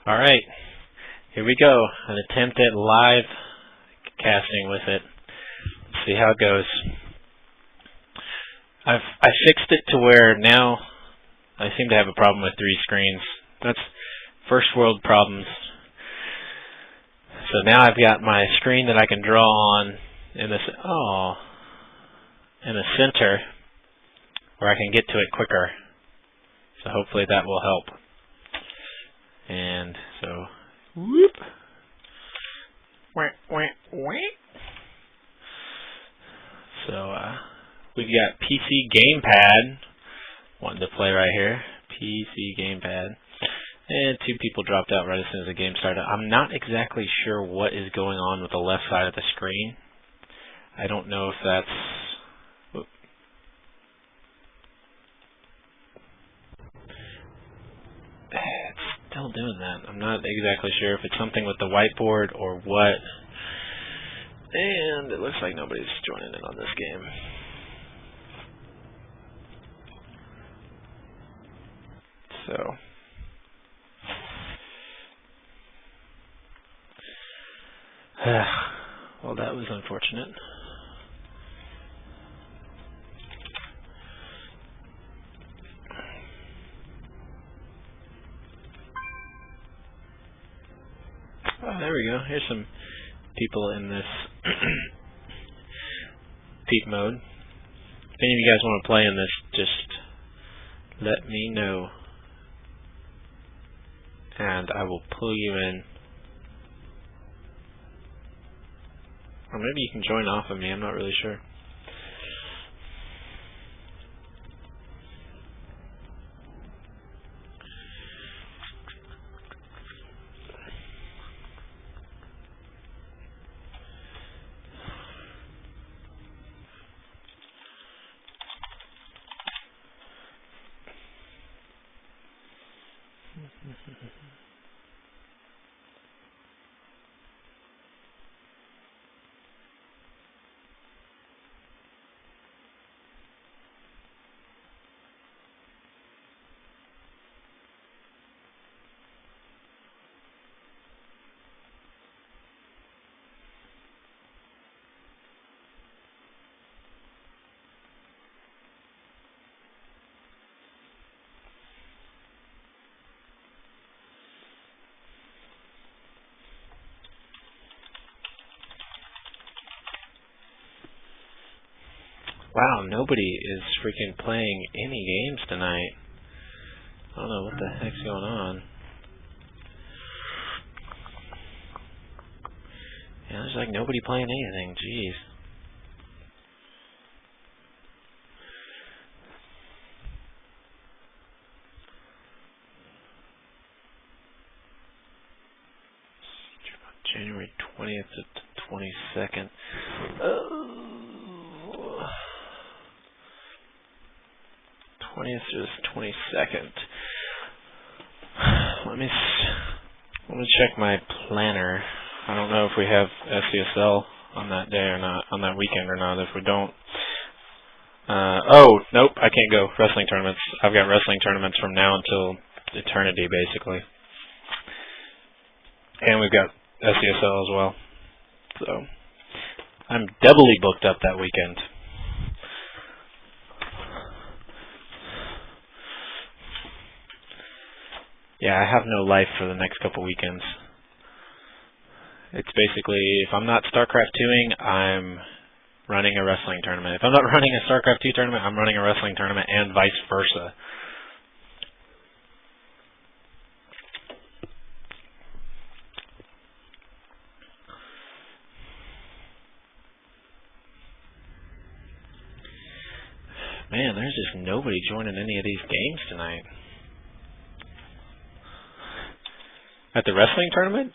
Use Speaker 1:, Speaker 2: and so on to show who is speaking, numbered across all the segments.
Speaker 1: Alright, here we go. An attempt at live casting with it. Let's see how it goes. I fixed it to where now I seem to have a problem with 3 screens. That's first world problems. So now I've got my screen that I can draw on in this in the center where I can get to it quicker. So hopefully that will help. And so, whoop. So we've got PC Gamepad wanting to play right here. PC Gamepad. And 2 people dropped out right as soon as the game started. I'm not exactly sure what is going on with the left side of the screen. I don't know if that's... Whoop. It's still doing that. I'm not exactly sure if it's something with the whiteboard or what. And it looks like nobody's joining in on this game. So... well, that was unfortunate. Oh, there we go. Here's some people in this peep mode. If any of you guys want to play in this, just let me know. And I will pull you in. Or maybe you can join off of me, I'm not really sure. Wow, nobody is freaking playing any games tonight. I don't know what the heck's going on. Yeah, there's like nobody playing anything, jeez. January 20th to 22nd. Oh. 20th to the 22nd. Let me check my planner. I don't know if we have SCSL on that day or not, on that weekend or not. If we don't, oh nope, I can't go. Wrestling tournaments. I've got wrestling tournaments from now until eternity, basically. And we've got SCSL as well. So I'm doubly booked up that weekend. Yeah, I have no life for the next couple weekends. It's basically, if I'm not Starcraft 2ing, I'm running a wrestling tournament. If I'm not running a Starcraft 2 tournament, I'm running a wrestling tournament, and vice versa. Man, there's just nobody joining any of these games tonight. At the wrestling tournament?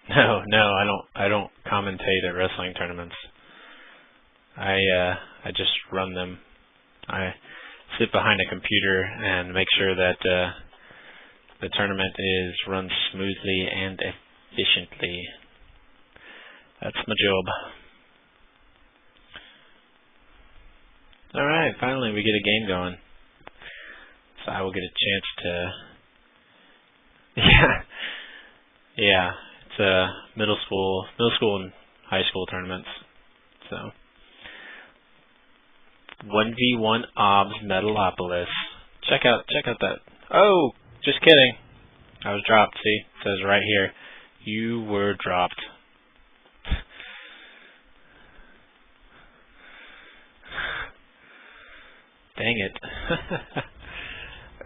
Speaker 1: No, I don't commentate at wrestling tournaments. I just run them. I sit behind a computer and make sure that the tournament is run smoothly and efficiently. That's my job. Alright, finally we get a game going. So I will get a chance to... Yeah, it's middle school and high school tournaments. So 1v1 OBS Metalopolis. Check out that. Oh, just kidding. I was dropped. See, it says right here. You were dropped. Dang it.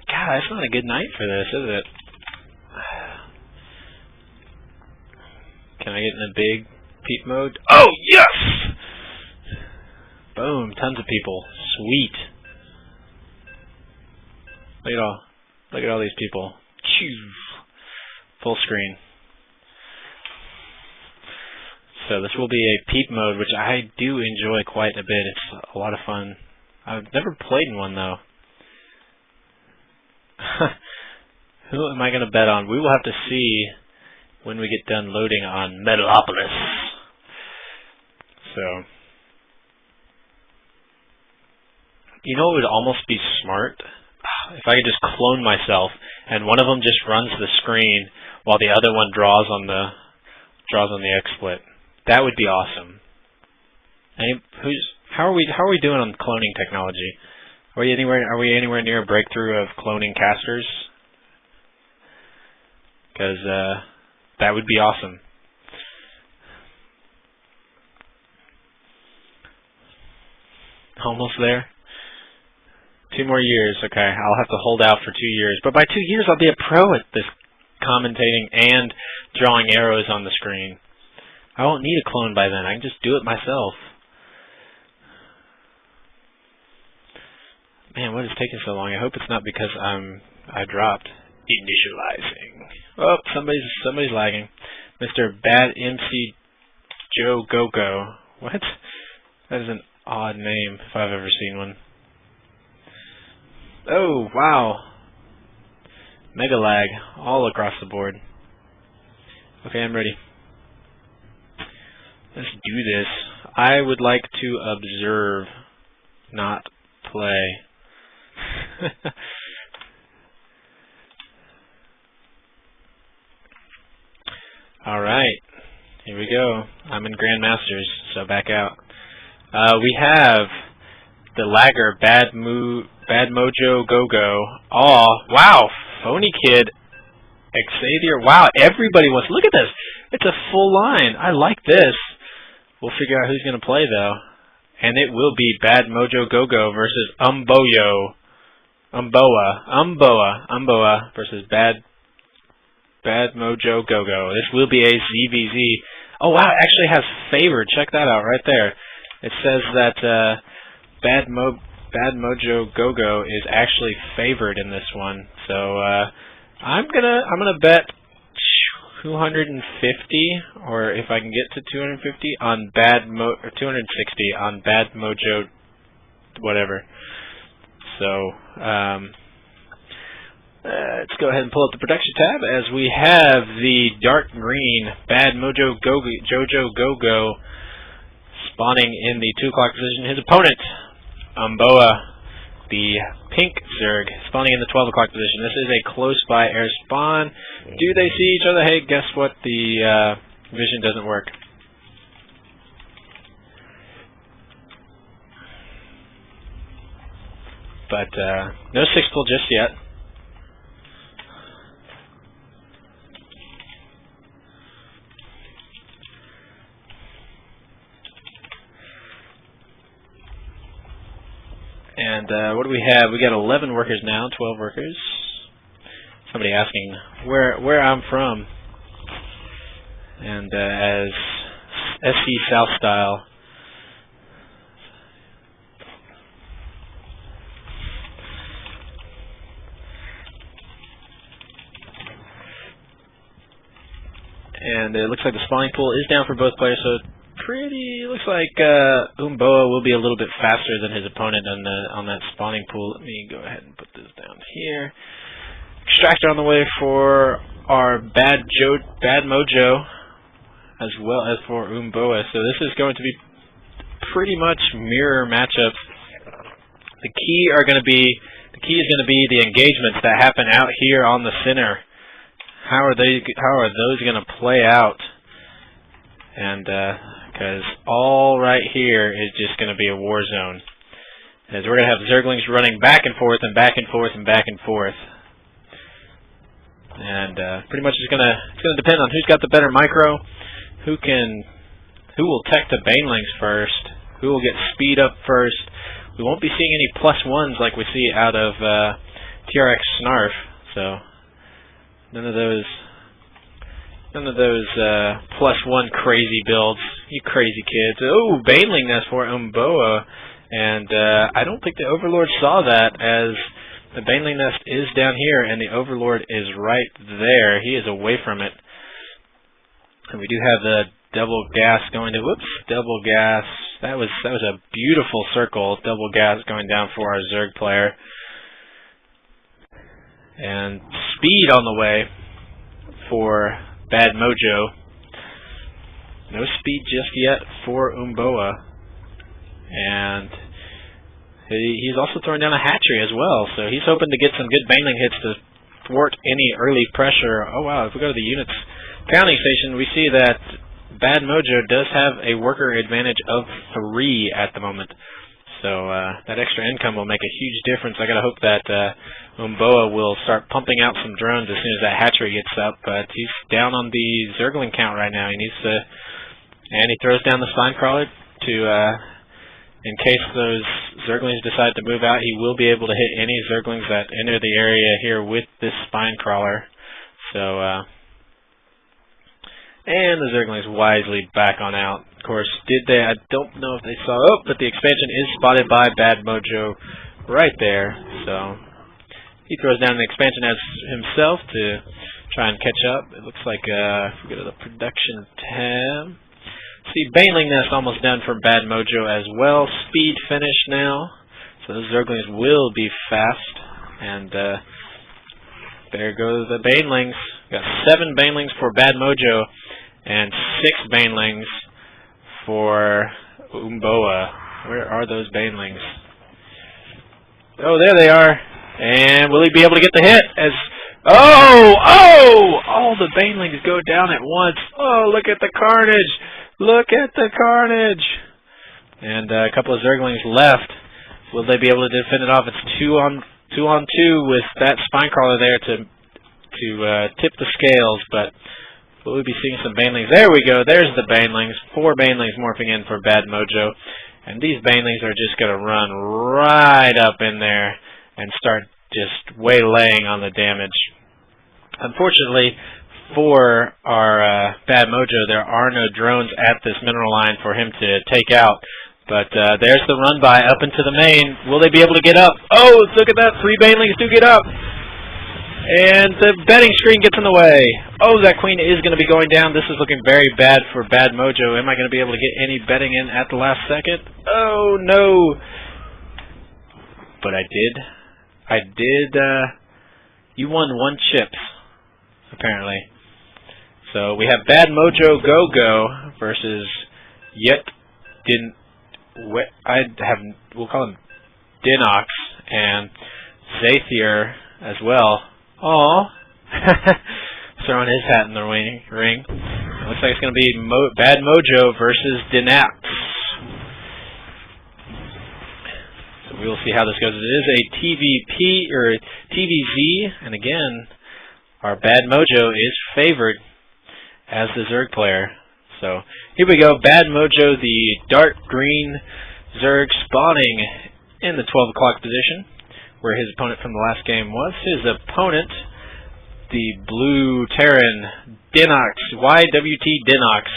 Speaker 1: God, it's not a good night for this, is it? Can I get in a big peep mode? Oh, yes! Boom, tons of people. Sweet. Look at all these people. Full screen. So this will be a peep mode, which I do enjoy quite a bit. It's a lot of fun. I've never played in one, though. Who am I going to bet on? We will have to see when we get done loading on Metalopolis. So, you know what would almost be smart? If I could just clone myself, and one of them just runs the screen while the other one draws on the XSplit. That would be awesome. How are we doing on cloning technology? Are we anywhere near a breakthrough of cloning casters? Because that would be awesome. Almost there. 2 more years. Okay, I'll have to hold out for 2 years. But by 2 years, I'll be a pro at this commentating and drawing arrows on the screen. I won't need a clone by then. I can just do it myself. Man, what is taking so long? I hope it's not because I dropped initializing. Oh, somebody's lagging. Mr. Bad MC Joe Go-Go. What? That is an odd name if I've ever seen one. Oh, wow. Mega lag all across the board. Okay, I'm ready. Let's do this. I would like to observe, not play. Alright, here we go. I'm in Grandmasters, so back out. We have the lagger, Bad Mojo Go-Go. Oh, wow, Phony Kid, Xavier. Wow, everybody wants, look at this. It's a full line. I like this. We'll figure out who's going to play, though. And it will be Bad Mojo Go-Go versus Umboa versus Bad Mojo Go-Go. This will be a ZVZ. Oh, wow, it actually has favored. Check that out right there. It says that Bad Mojo Go-Go is actually favored in this one. So I'm gonna bet 250, or if I can get to 250 on or 260 on Bad Mojo whatever. So let's go ahead and pull up the production tab as we have the dark green Bad Mojo Jojo Go-Go spawning in the 2 o'clock position. His opponent, Umboa, the pink Zerg, spawning in the 12 o'clock position. This is a close by air spawn. Do they see each other? Hey, guess what? The vision doesn't work. But no 6-pull just yet. And what do we have? We got 11 workers now, 12 workers. Somebody asking where I'm from. And as SCSouthernStyle. And it looks like the spawning pool is down for both players, so looks like Umboa will be a little bit faster than his opponent on that spawning pool. Let me go ahead and put this down here. Extractor on the way for our Bad Mojo, as well as for Umboa. So this is going to be pretty much mirror matchups The key is going to be the engagements that happen out here on the center. How are those going to play out? And because all right here is just going to be a war zone, as we're going to have Zerglings running back and forth and back and forth and back and forth. And pretty much it's going to depend on who's got the better micro, who will tech the banelings first, who will get speed up first. We won't be seeing any +1s like we see out of TRX Snarf. So none of those +1 crazy builds. You crazy kids. Oh, baneling nest for Umboa. And I don't think the Overlord saw that, as the baneling nest is down here and the Overlord is right there. He is away from it. And we do have the double gas going to, double gas. That was a beautiful circle. Double gas going down for our Zerg player. And speed on the way for Bad Mojo. No speed just yet for Umboa. And he's also throwing down a hatchery as well, so he's hoping to get some good baneling hits to thwart any early pressure. Oh wow, if we go to the units counting station, we see that Bad Mojo does have a worker advantage of 3 at the moment. So that extra income will make a huge difference. I gotta hope that Umboa will start pumping out some drones as soon as that hatchery gets up, but he's down on the Zergling count right now. He needs to, and he throws down the spine crawler to in case those Zerglings decide to move out, he will be able to hit any Zerglings that enter the area here with this spine crawler. So, and the Zerglings wisely back on out. Of course, I don't know if they saw, but the expansion is spotted by Bad Mojo right there. So, he throws down the expansion as himself to try and catch up. It looks like, if we go to the production tab, see, baneling nest almost done for Bad Mojo as well. Speed finish now. So those Zerglings will be fast. And there goes the banelings. Got 7 banelings for Bad Mojo and 6 banelings for Umboa. Where are those banelings? Oh, there they are. And will he be able to get the hit? All the banelings go down at once. Oh, look at the carnage. Look at the carnage! And a couple of Zerglings left. Will they be able to defend it off? It's 2 on 2 with that spine crawler there to tip the scales. But will we be seeing some banelings? There we go. There's the banelings. 4 banelings morphing in for Bad Mojo. And these banelings are just going to run right up in there and start just waylaying on the damage. Unfortunately, for our Bad Mojo, there are no drones at this mineral line for him to take out. But there's the run by up into the main. Will they be able to get up? Oh, look at that. 3 banelings do get up. And the betting screen gets in the way. Oh, that queen is going to be going down. This is looking very bad for Bad Mojo. Am I going to be able to get any betting in at the last second? Oh, no. But I did. You won 1 chips, apparently. So we have Bad Mojo Go versus we'll call him Dinox and Zathier as well. Oh, throwing his hat in the ring. It looks like it's going to be Bad Mojo versus Dinax. So we will see how this goes. It is a TVP or TVZ, and again, our Bad Mojo is favored as the Zerg player. So here we go. Bad Mojo, the dark green Zerg, spawning in the 12 o'clock position, where his opponent from the last game was. His opponent, the blue Terran Dinox, YWT Dinox,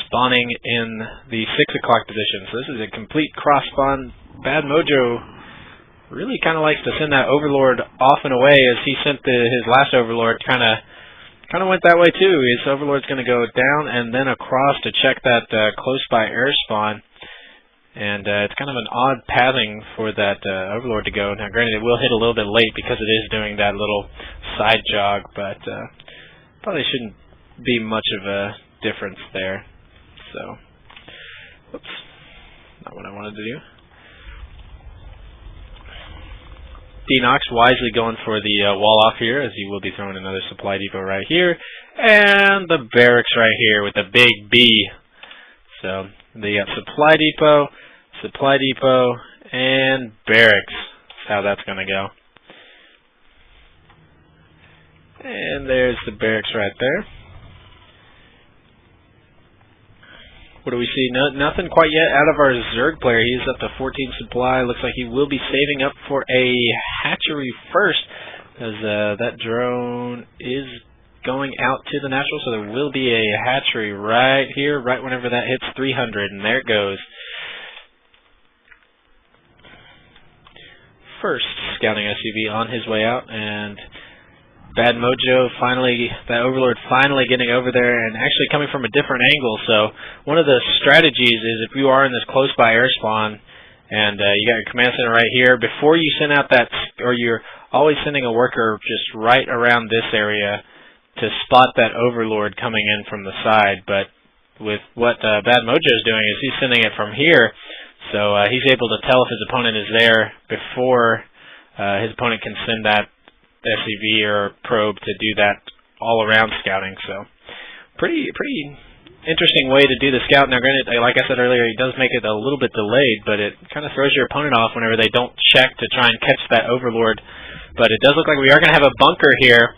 Speaker 1: spawning in the 6 o'clock position. So this is a complete cross spawn. Bad Mojo really kind of likes to send that Overlord off and away, as he sent his last Overlord kind of went that way too. His Overlord's going to go down and then across to check that close by air spawn. And it's kind of an odd pathing for that Overlord to go. Now granted, it will hit a little bit late because it is doing that little side jog, but probably shouldn't be much of a difference there. So, oops, not what I wanted to do. Denox wisely going for the wall off here, as he will be throwing another supply depot right here. And the barracks right here with the big B. So they got supply depot, and barracks. That's how that's going to go. And there's the barracks right there. What do we see? Nothing quite yet out of our Zerg player. He's up to 14 supply. Looks like he will be saving up for a hatchery first, as that drone is going out to the natural, so there will be a hatchery right here, right whenever that hits 300, and there it goes. First scouting SCV on his way out, and Bad Mojo finally, that Overlord finally getting over there and actually coming from a different angle. So one of the strategies is if you are in this close by air spawn and you got your command center right here, before you send out that, or you're always sending a worker just right around this area to spot that Overlord coming in from the side. But with what Bad Mojo is doing is he's sending it from here, so he's able to tell if his opponent is there before his opponent can send that SCV or probe to do that all-around scouting. So pretty interesting way to do the scout. Now, granted, like I said earlier, he does make it a little bit delayed, but it kind of throws your opponent off whenever they don't check to try and catch that Overlord. But it does look like we are going to have a bunker here,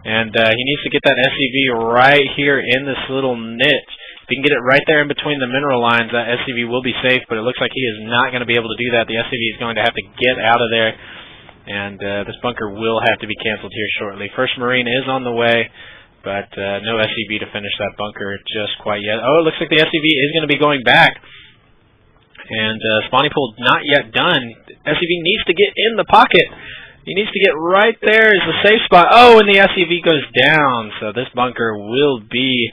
Speaker 1: and he needs to get that SCV right here in this little niche. If he can get it right there in between the mineral lines, that SCV will be safe, but it looks like he is not going to be able to do that. The SCV is going to have to get out of there, and this bunker will have to be canceled here shortly. First Marine is on the way, but no SCV to finish that bunker just quite yet. Oh, it looks like the SCV is going to be going back, and spawning pool not yet done. SCV needs to get in the pocket. He needs to get right there is the safe spot. Oh, and the SCV goes down, so this bunker will be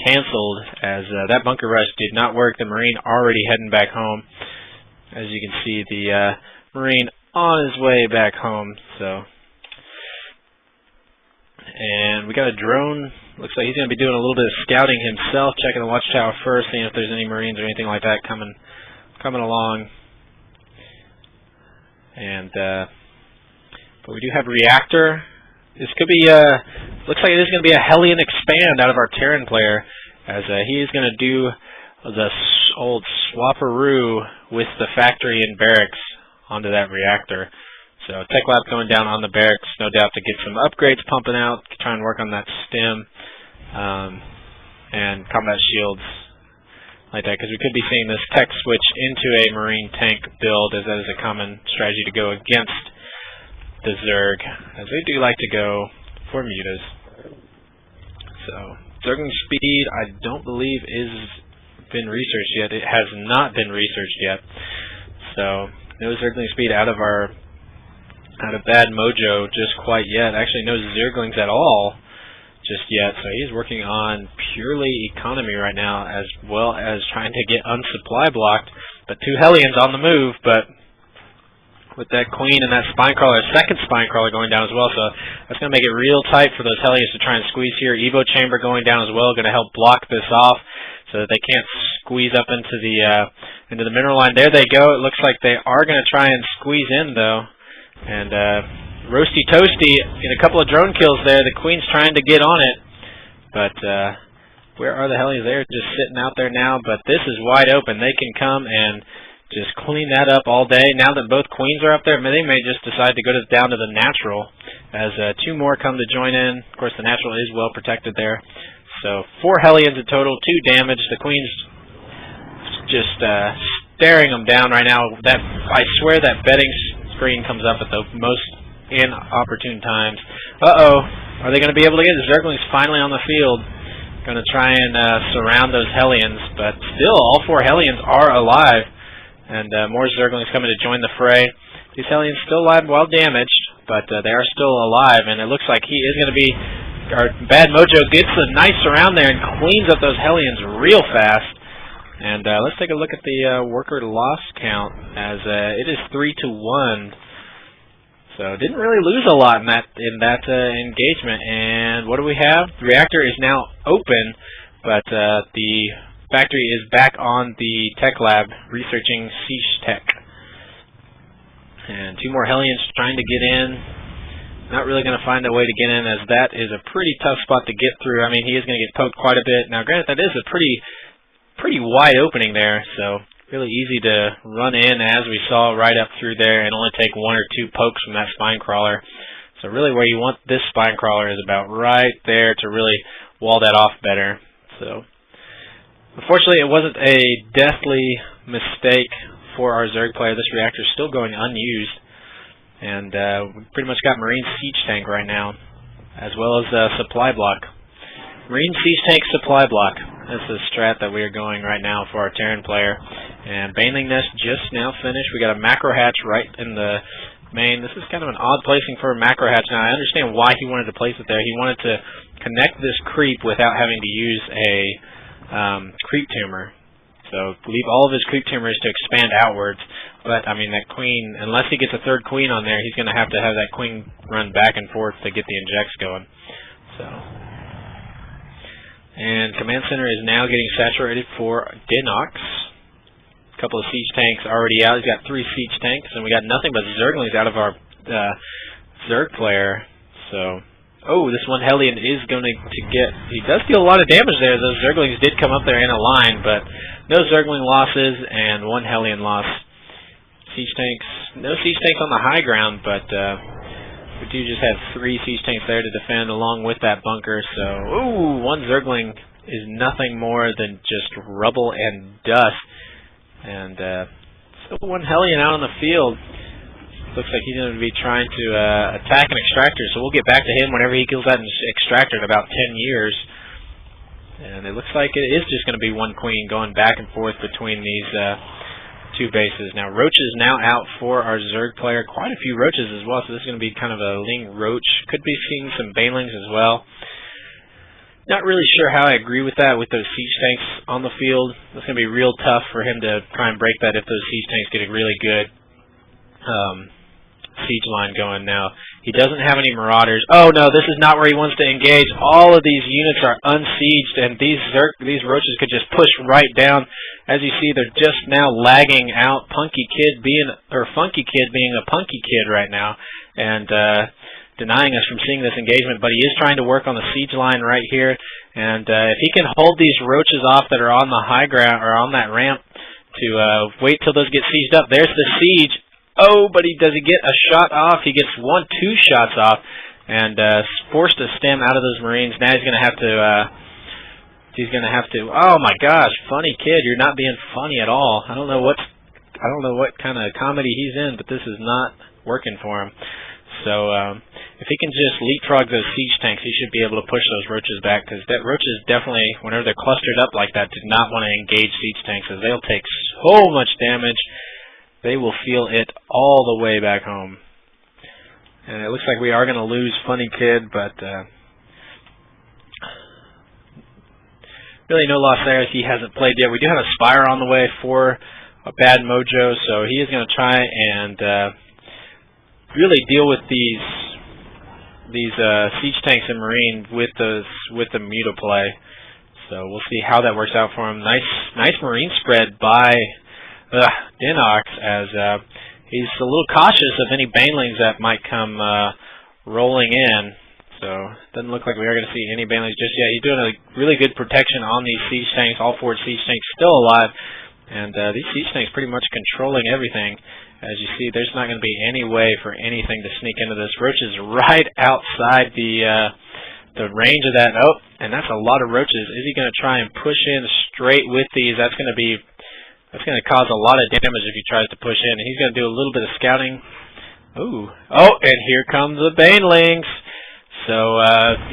Speaker 1: canceled, as that bunker rush did not work. The Marine already heading back home. As you can see, the Marine on his way back home. So, and we got a drone. Looks like he's going to be doing a little bit of scouting himself, checking the watchtower first, seeing if there's any Marines or anything like that coming along. And but we do have reactor. This could be looks like it is going to be a Hellion expand out of our Terran player, as he is going to do the old swapperoo with the factory and barracks onto that reactor. So Tech Lab going down on the barracks, no doubt, to get some upgrades pumping out, try and work on that stim and combat shields like that, because we could be seeing this tech switch into a Marine tank build, as that is a common strategy to go against the Zerg, as they do like to go for mutas. So Zergling speed, I don't believe is been researched yet. It has not been researched yet. So no Zergling speed out of Bad Mojo just quite yet. Actually, no Zerglings at all just yet. So he's working on purely economy right now, as well as trying to get unsupply blocked. But two Hellions on the move, but with that Queen and that Spinecrawler, second Spinecrawler going down as well. So that's going to make it real tight for those Hellions to try and squeeze here. Evo Chamber going down as well, going to help block this off so that they can't squeeze up into the mineral line. There they go. It looks like they are going to try and squeeze in, though. And Roasty Toasty in a couple of drone kills there. The Queen's trying to get on it, but where are the Hellions? They're just sitting out there now, but this is wide open. They can come and just clean that up all day. Now that both Queens are up there, they may just decide to go down to the natural, as two more come to join in. Of course, the natural is well protected there. So 4 Hellions in total, 2 damage. The Queen's just staring them down right now. I swear that betting screen comes up at the most inopportune times. Uh-oh. Are they going to be able to get the Zerglings finally on the field? Going to try and surround those Hellions, but still all 4 Hellions are alive. And more Zerglings coming to join the fray. These Hellions still alive, well damaged, but they are still alive. And it looks like he is going to be, or Bad Mojo gets a nice surround there and cleans up those Hellions real fast. And let's take a look at the worker loss count, as it is 3-1. So didn't really lose a lot in that engagement. And what do we have? The reactor is now open, but the factory is back on the tech lab researching siege tech. And 2 more Hellions trying to get in. Not really going to find a way to get in, as that is a pretty tough spot to get through. I mean, he is going to get poked quite a bit. Now, granted, that is a pretty wide opening there, so really easy to run in, as we saw right up through there, and only take 1 or 2 pokes from that spine crawler. So really where you want this spine crawler is about right there to really wall that off better. So unfortunately, it wasn't a deathly mistake for our Zerg player. This reactor is still going unused. And we pretty much got Marine Siege Tank right now, as well as Supply Block. Marine Siege Tank Supply Block. That's the strat that we are going right now for our Terran player. And Baneling Nest just now finished. We got a Macro Hatch right in the main. This is kind of an odd placing for a Macro Hatch. Now, I understand why he wanted to place it there. He wanted to connect this creep without having to use a creep tumor. So leave all of his creep tumors to expand outwards. But, I mean, that queen, unless he gets a 3rd queen on there, he's going to have that queen run back and forth to get the injects going. So, and Command Center is now getting saturated for Dinox. A couple of siege tanks already out. He's got 3 siege tanks, and we got nothing but Zerglings out of our Zerg player. So, oh, this one Hellion is going to get... He does deal a lot of damage there. Those Zerglings did come up there in a line, but no Zergling losses and 1 Hellion loss. Siege tanks, no siege tanks on the high ground, but we do just have 3 siege tanks there to defend along with that bunker. So, ooh, 1 Zergling is nothing more than just rubble and dust. And still 1 Hellion out on the field. Looks like he's going to be trying to attack an extractor, so we'll get back to him whenever he kills that extractor in about 10 years. And it looks like it is just going to be 1 queen going back and forth between these 2 bases. Now, Roaches now out for our Zerg player. Quite a few Roaches as well, so this is going to be kind of a Ling Roach. Could be seeing some Banelings as well. Not really sure how I agree with that with those siege tanks on the field. It's going to be real tough for him to try and break that if those siege tanks get a really good siege line going. Now, he doesn't have any Marauders. Oh no, this is not where he wants to engage. All of these units are unsieged, and these Roaches could just push right down. As you see, they're just now lagging out. Funky Kid being a punky kid right now, and denying us from seeing this engagement. But he is trying to work on the siege line right here, and if he can hold these Roaches off that are on the high ground or on that ramp to wait till those get sieged up. There's the siege. Oh, but does he get a shot off? He gets 2 shots off, and forced to stem out of those Marines. Now he's going to have to. Oh my gosh, Funny Kid, you're not being funny at all. I don't know what kind of comedy he's in, but this is not working for him. So if he can just leapfrog those siege tanks, he should be able to push those Roaches back, because that Roaches definitely, whenever they're clustered up like that, do not want to engage siege tanks, as they'll take so much damage. They will feel it all the way back home. And it looks like we are going to lose Funny Kid, but really no loss there as he hasn't played yet. We do have a Spire on the way for a Bad Mojo, so he is going to try and really deal with these siege tanks and Marine with the Mutaplay. So we'll see how that works out for him. Nice Marine spread by Dinox, as he's a little cautious of any Banelings that might come rolling in. So it doesn't look like we are going to see any Banelings just yet. He's doing a really good protection on these siege tanks. All 4 siege tanks still alive, and these siege tanks pretty much controlling everything. As you see, there's not going to be any way for anything to sneak into this. Roach is right outside the range of that. Oh, and that's a lot of Roaches. Is he going to try and push in straight with these? That's going to cause a lot of damage if he tries to push in. And he's going to do a little bit of scouting. Ooh. Oh, and here comes the Banelings. So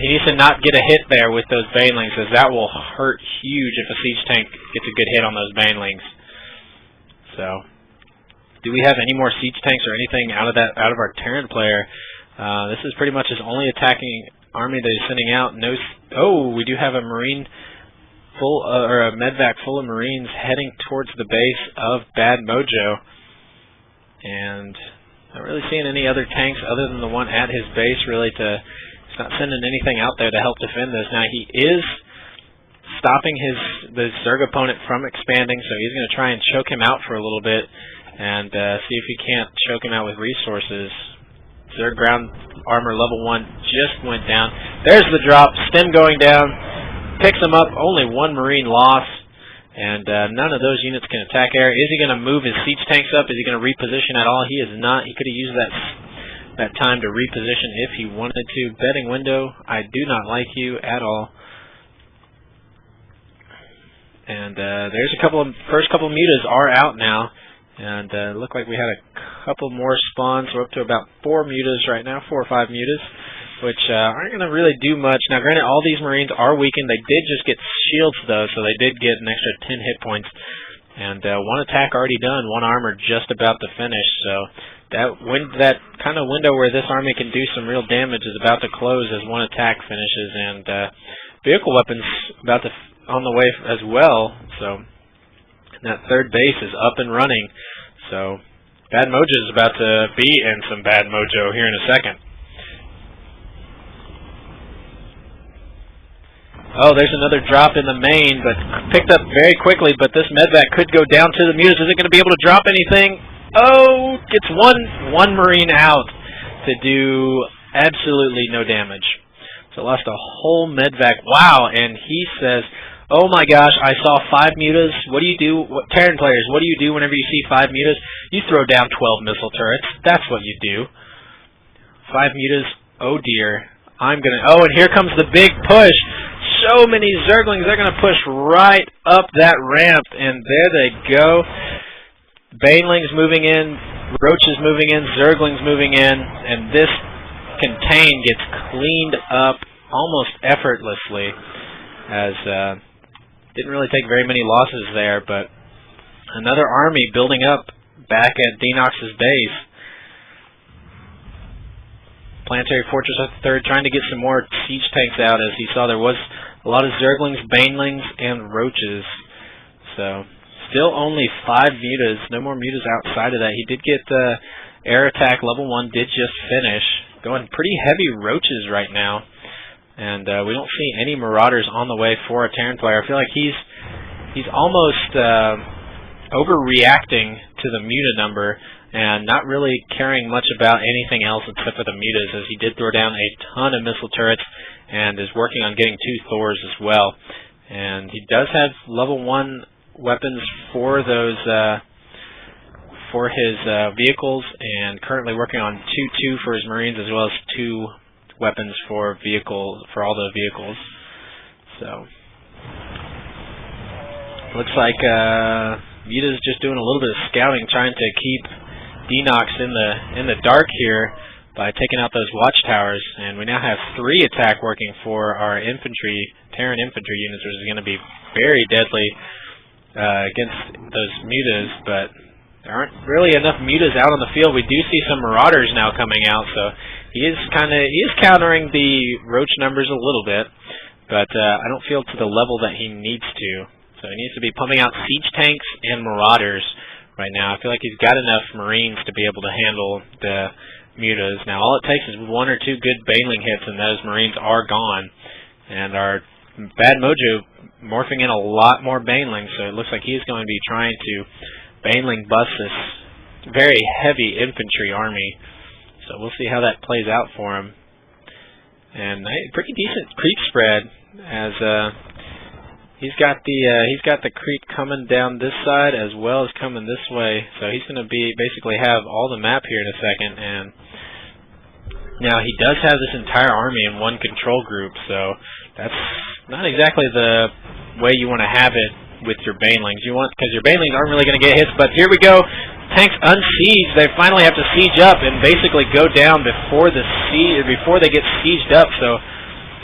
Speaker 1: he needs to not get a hit there with those Banelings, as that will hurt huge if a siege tank gets a good hit on those Banelings. So, do we have any more siege tanks or anything out of our Terran player? This is pretty much his only attacking army that he's sending out. No. Oh, we do have a Marine or a medvac full of Marines heading towards the base of Bad Mojo, and not really seeing any other tanks other than the one at his base. He's not sending anything out there to help defend this. Now he is stopping the Zerg opponent from expanding, so he's going to try and choke him out for a little bit, and see if he can't choke him out with resources. Zerg ground armor level 1 just went down. There's the drop. Stem going down. Picks him up. Only 1 Marine loss. And none of those units can attack air. Is he going to move his siege tanks up? Is he going to reposition at all? He is not. He could have used that time to reposition if he wanted to. Betting window. I do not like you at all. And there's a couple of first couple mutas are out now. And look like we had a couple more spawns. We're up to about 4 mutas right now, 4 or 5 mutas, which aren't going to really do much. Now, granted, all these Marines are weakened. They did just get shields, though, so they did get an extra 10 hit points. And 1 attack already done, 1 armor just about to finish. So that kind of window where this army can do some real damage is about to close as 1 attack finishes. And vehicle weapons about to on the way as well. So that 3rd base is up and running. So Bad Mojo is about to be in some bad mojo here in a second. Oh, there's another drop in the main, but picked up very quickly. But this medvac could go down to the mutas. Is it going to be able to drop anything? Oh, gets one Marine out to do absolutely no damage. So lost a whole medvac. Wow, and he says, oh my gosh, I saw 5 mutas. What do you do? Terran players, what do you do whenever you see 5 mutas? You throw down 12 missile turrets. That's what you do. 5 mutas, oh dear. Oh, and here comes the big push. So many Zerglings, they're going to push right up that ramp, and there they go. Banelings moving in, Roaches moving in, Zerglings moving in, and this contain gets cleaned up almost effortlessly, as didn't really take very many losses there, but another army building up back at Denox's base. Planetary Fortress up the 3rd, trying to get some more siege tanks out, as he saw there was a lot of Zerglings, Banelings, and Roaches. So, still only 5 mutas, no more mutas outside of that. He did get air attack, level 1 did just finish. Going pretty heavy Roaches right now. And we don't see any Marauders on the way for a Terran player. I feel like he's almost overreacting to the muta number and not really caring much about anything else except for the mutas, as he did throw down a ton of missile turrets and is working on getting 2 Thors as well. And he does have level 1 weapons for those for his vehicles, and currently working on 2 for his Marines, as well as 2 weapons for all the vehicles. So looks like Muta's just doing a little bit of scouting, trying to keep Denox in the dark here by taking out those watchtowers. And we now have 3 attack working for our Terran infantry units, which is going to be very deadly against those mutas. But there aren't really enough mutas out on the field. We do see some Marauders now coming out, so he is countering the Roach numbers a little bit, but I don't feel to the level that he needs to. So he needs to be pumping out siege tanks and Marauders right now. I feel like he's got enough Marines to be able to handle the mutas. Now all it takes is 1 or 2 good Baneling hits, and those Marines are gone. And our Bad Mojo morphing in a lot more Banelings, so it looks like he's going to be trying to Baneling bust this very heavy infantry army. So we'll see how that plays out for him. And pretty decent creep spread, as he's got the creep coming down this side as well as coming this way. So he's going to basically have all the map here in a second. And now he does have this entire army in 1 control group, so that's not exactly the way you want to have it with your Banelings. Because your Banelings aren't really going to get hits. But here we go. Tanks unsieged. They finally have to siege up and basically go down before they get sieged up. So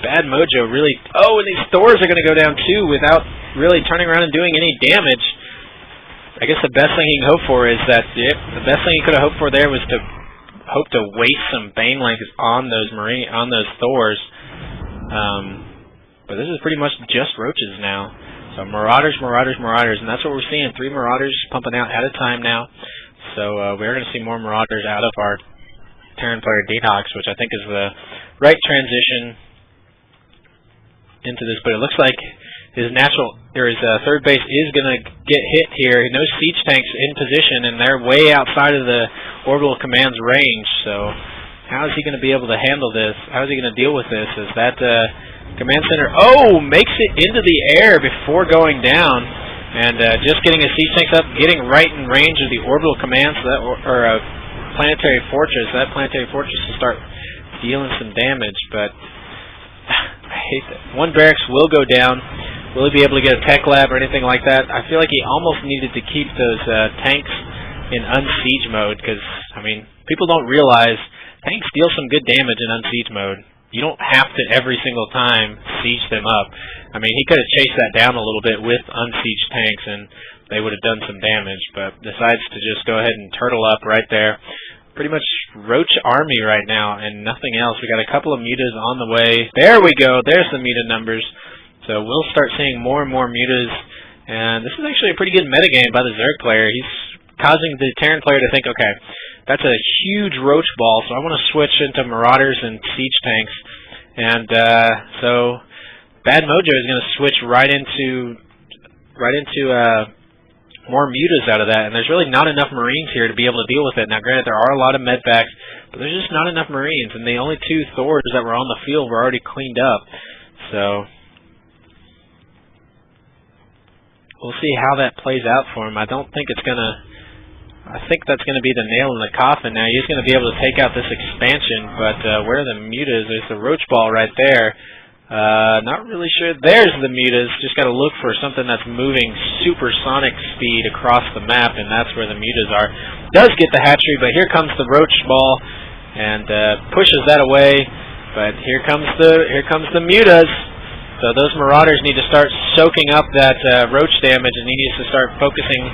Speaker 1: Bad Mojo really. Oh, and these Thors are going to go down too without really turning around and doing any damage. I guess the best thing he can hope for is that the best thing he could have hoped for there was to hope to waste some Banelings on those Thors. But this is pretty much just Roaches now. So Marauders, Marauders, Marauders, and that's what we're seeing. 3 Marauders pumping out at a time now. So we're going to see more Marauders out of our Terran player Denox, which I think is the right transition into this. But it looks like his third base is going to get hit here. No siege tanks in position, and they're way outside of the orbital command's range. So how is he going to be able to handle this? How is he going to deal with this? Is that command center? Oh, makes it into the air before going down, and just getting a siege tanks up, getting right in range of the orbital command, so that or a planetary fortress. That planetary fortress will start dealing some damage, but I hate that. One barracks will go down. Will he be able to get a tech lab or anything like that? I feel like he almost needed to keep those tanks in unsiege mode, because, I mean, people don't realize tanks deal some good damage in unsiege mode. You don't have to every single time siege them up. I mean, he could have chased that down a little bit with unsieged tanks, and they would have done some damage, but decides to just go ahead and turtle up right there. Pretty much roach army right now, and nothing else. We got a couple of mutas on the way. There we go. There's the muta numbers. So we'll start seeing more and more mutas, and this is actually a pretty good metagame by the Zerg player. He's causing the Terran player to think, okay, that's a huge roach ball, so I want to switch into marauders and siege tanks. And so Bad Mojo is going to switch right into more mutas out of that, and there's really not enough Marines here to be able to deal with it. Now, granted, there are a lot of medvacs, but there's just not enough Marines, and the only 2 Thors that were on the field were already cleaned up. So we'll see how that plays out for him. I think that's going to be the nail in the coffin. Now, he's going to be able to take out this expansion, but where are the mutas? There's the roach ball right there. Not really sure. There's the mutas. Just got to look for something that's moving supersonic speed across the map, and that's where the mutas are. Does get the hatchery, but here comes the roach ball and pushes that away. But here comes the mutas. So those marauders need to start soaking up that roach damage, and he needs to start focusing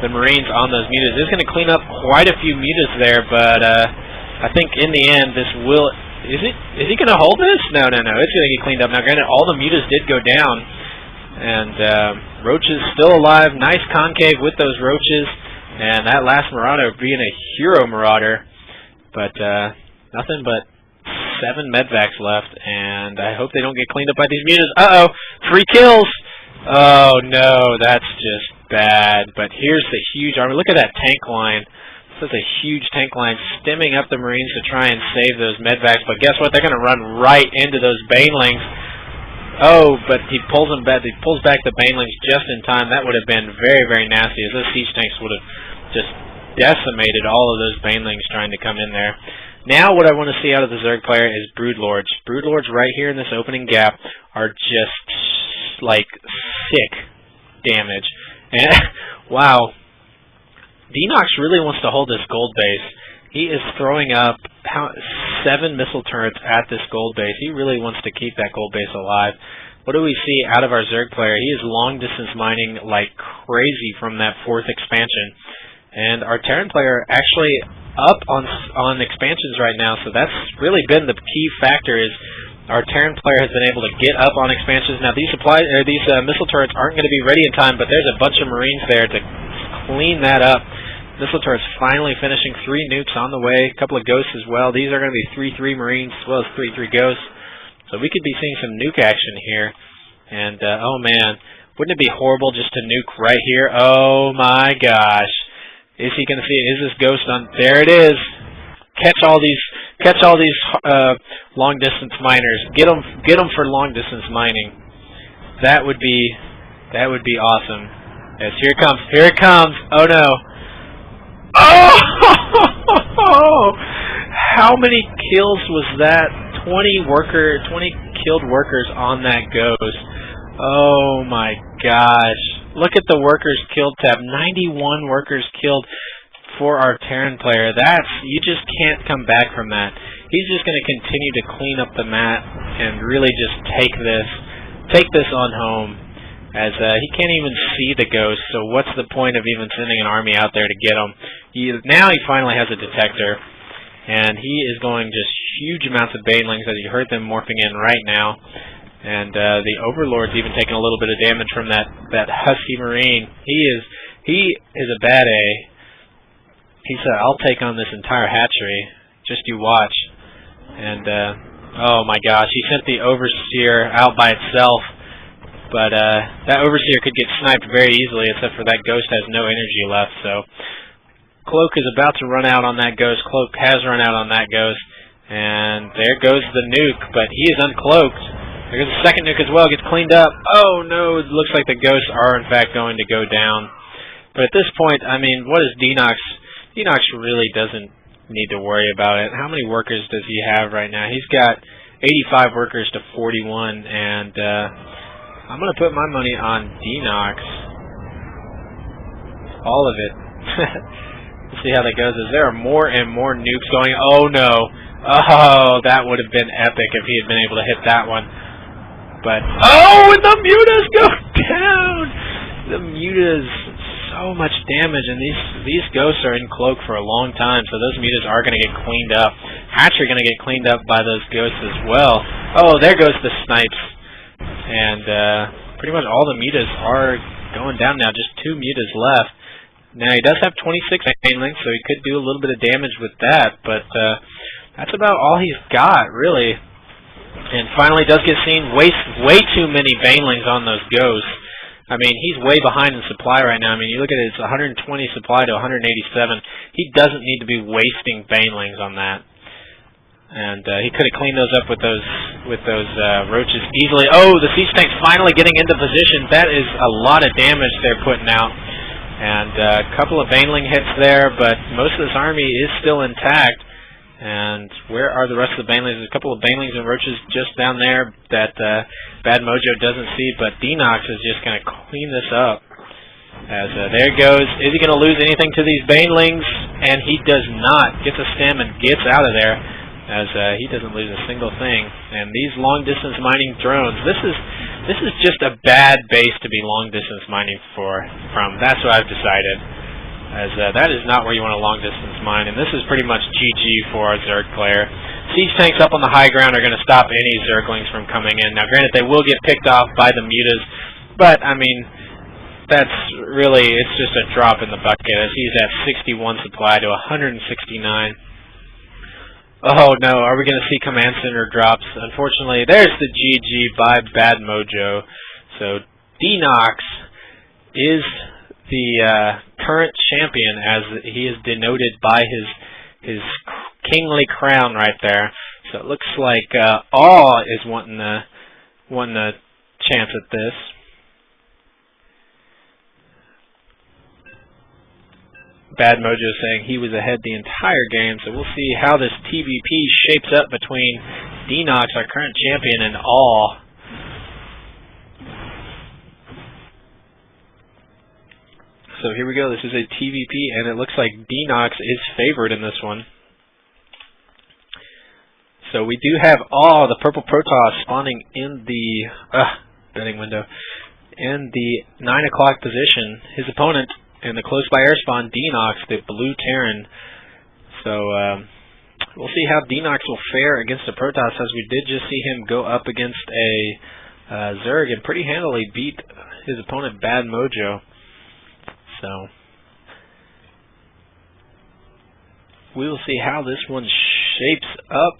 Speaker 1: the Marines on those mutas. This is going to clean up quite a few mutas there, but I think in the end this will. Is he going to hold this? No. It's going to get cleaned up. Now, granted, all the mutas did go down, and Roach's still alive. Nice concave with those roaches, and that last marauder being a hero marauder, but nothing but 7 medvacs left, and I hope they don't get cleaned up by these mutas. Uh-oh! 3 kills! Oh, no, that's just bad. But here's the huge army. Look at that tank line. This is a huge tank line stemming up the Marines to try and save those medvacs, but guess what? They're going to run right into those banelings. Oh, but he pulls them back. He pulls back the banelings just in time. That would have been very, very nasty, as those siege tanks would have just decimated all of those banelings trying to come in there. Now what I want to see out of the Zerg player is Broodlords. Broodlords right here in this opening gap are just, like, sick damage. And, wow. Denox really wants to hold this gold base. He is throwing up 7 missile turrets at this gold base. He really wants to keep that gold base alive. What do we see out of our Zerg player? He is long-distance mining like crazy from that 4th expansion. And our Terran player actually up on expansions right now, so that's really been the key factor, is our Terran player has been able to get up on expansions. Now, these missile turrets aren't going to be ready in time, but there's a bunch of Marines there to clean that up. Missile turrets finally finishing 3 nukes on the way, a couple of ghosts as well. These are going to be 3-3 Marines as well as 3-3 ghosts. So we could be seeing some nuke action here. And, oh man, wouldn't it be horrible just to nuke right here? Oh my gosh. Is he going to see it? Is this ghost on? There it is. Catch all these long distance miners. Get them for long distance mining. That would be awesome. Yes, here it comes. Here it comes. Oh no. Oh! How many kills was that? 20 killed workers on that ghost. Oh my gosh. Look at the workers killed tab. 91 workers killed for our Terran player. You just can't come back from that. He's just going to continue to clean up the map and really just take this on home, as he can't even see the ghost. So what's the point of even sending an army out there to get him? Now he finally has a detector, and he is going just huge amounts of banelings, as you heard them morphing in right now. And the Overlord's even taking a little bit of damage from that husky Marine. He is a bad A. He said, "I'll take on this entire hatchery. Just you watch." And oh my gosh, he sent the Overseer out by itself. But that Overseer could get sniped very easily, except for that Ghost has no energy left. So Cloak is about to run out on that Ghost. Cloak has run out on that Ghost. And there goes the nuke, but he is uncloaked. There goes the second nuke as well, gets cleaned up. Oh no, it looks like the Ghosts are in fact going to go down. But at this point, I mean, what is Denox? Denox really doesn't need to worry about it. How many workers does he have right now? He's got 85 workers to 41, and I'm going to put my money on Denox. All of it. We'll see how that goes. As there are more and more nukes going. Oh no. Oh, that would have been epic if he had been able to hit that one. But, oh, and the mutas go down! The mutas, so much damage, and these Ghosts are in Cloak for a long time, so those mutas are going to get cleaned up. Hatcher going to get cleaned up by those Ghosts as well. Oh, there goes the snipes. And pretty much all the mutas are going down now, just 2 mutas left. Now, he does have 26 banelings, so he could do a little bit of damage with that, but that's about all he's got, really. And finally does get seen, wastes way too many banelings on those Ghosts. I mean, he's way behind in supply right now. I mean, you look at it, it's 120 supply to 187. He doesn't need to be wasting banelings on that. And he could have cleaned those up with those roaches easily. Oh, the siege tank's finally getting into position. That is a lot of damage they're putting out. And a couple of baneling hits there, but most of this army is still intact. And where are the rest of the banelings? There's a couple of banelings and roaches just down there that Bad Mojo doesn't see, but Denox is just going to clean this up. As there goes. Is he going to lose anything to these banelings? And he does not. Gets a stem and gets out of there, as he doesn't lose a single thing. And these long-distance mining drones, this is just a bad base to be long-distance mining from. That's what I've decided. As that is not where you want a long-distance mine, and this is pretty much GG for our Zerg player. Siege tanks up on the high ground are going to stop any Zerglings from coming in. Now, granted, they will get picked off by the mutas, but, I mean, that's really, it's just a drop in the bucket, as he's at 61 supply to 169. Oh, no, are we going to see command center drops? Unfortunately, there's the GG by Bad Mojo. So, Denox is the current champion, as he is denoted by his kingly crown right there. So it looks like Awe is wanting a chance at this. Bad Mojo saying he was ahead the entire game, so we'll see how this TVP shapes up between Denox, our current champion, and Awe. So here we go. This is a TVP, and it looks like Denox is favored in this one. So we do have the purple Protoss spawning in the betting window in the 9 o'clock position. His opponent in the close by air spawn, Denox, the blue Terran. So we'll see how Denox will fare against the Protoss, as we did just see him go up against a Zerg and pretty handily beat his opponent Bad Mojo. So we will see how this one shapes up.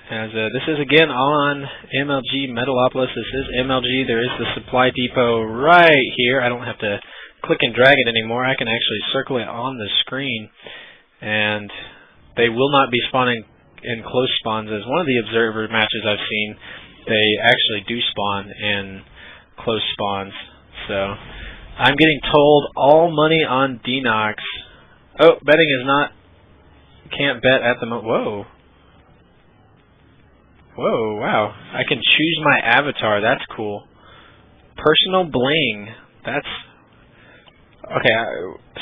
Speaker 1: As this is again on MLG Metalopolis. This is MLG. There is the supply depot right here. I don't have to click and drag it anymore. I can actually circle it on the screen, and they will not be spawning in close spawns. As one of the observer matches I've seen, they actually do spawn in close spawns. So I'm getting told all money on Denox. Oh, betting is not, can't bet at the moment. Whoa. Whoa, wow. I can choose my avatar. That's cool. Personal bling. That's okay.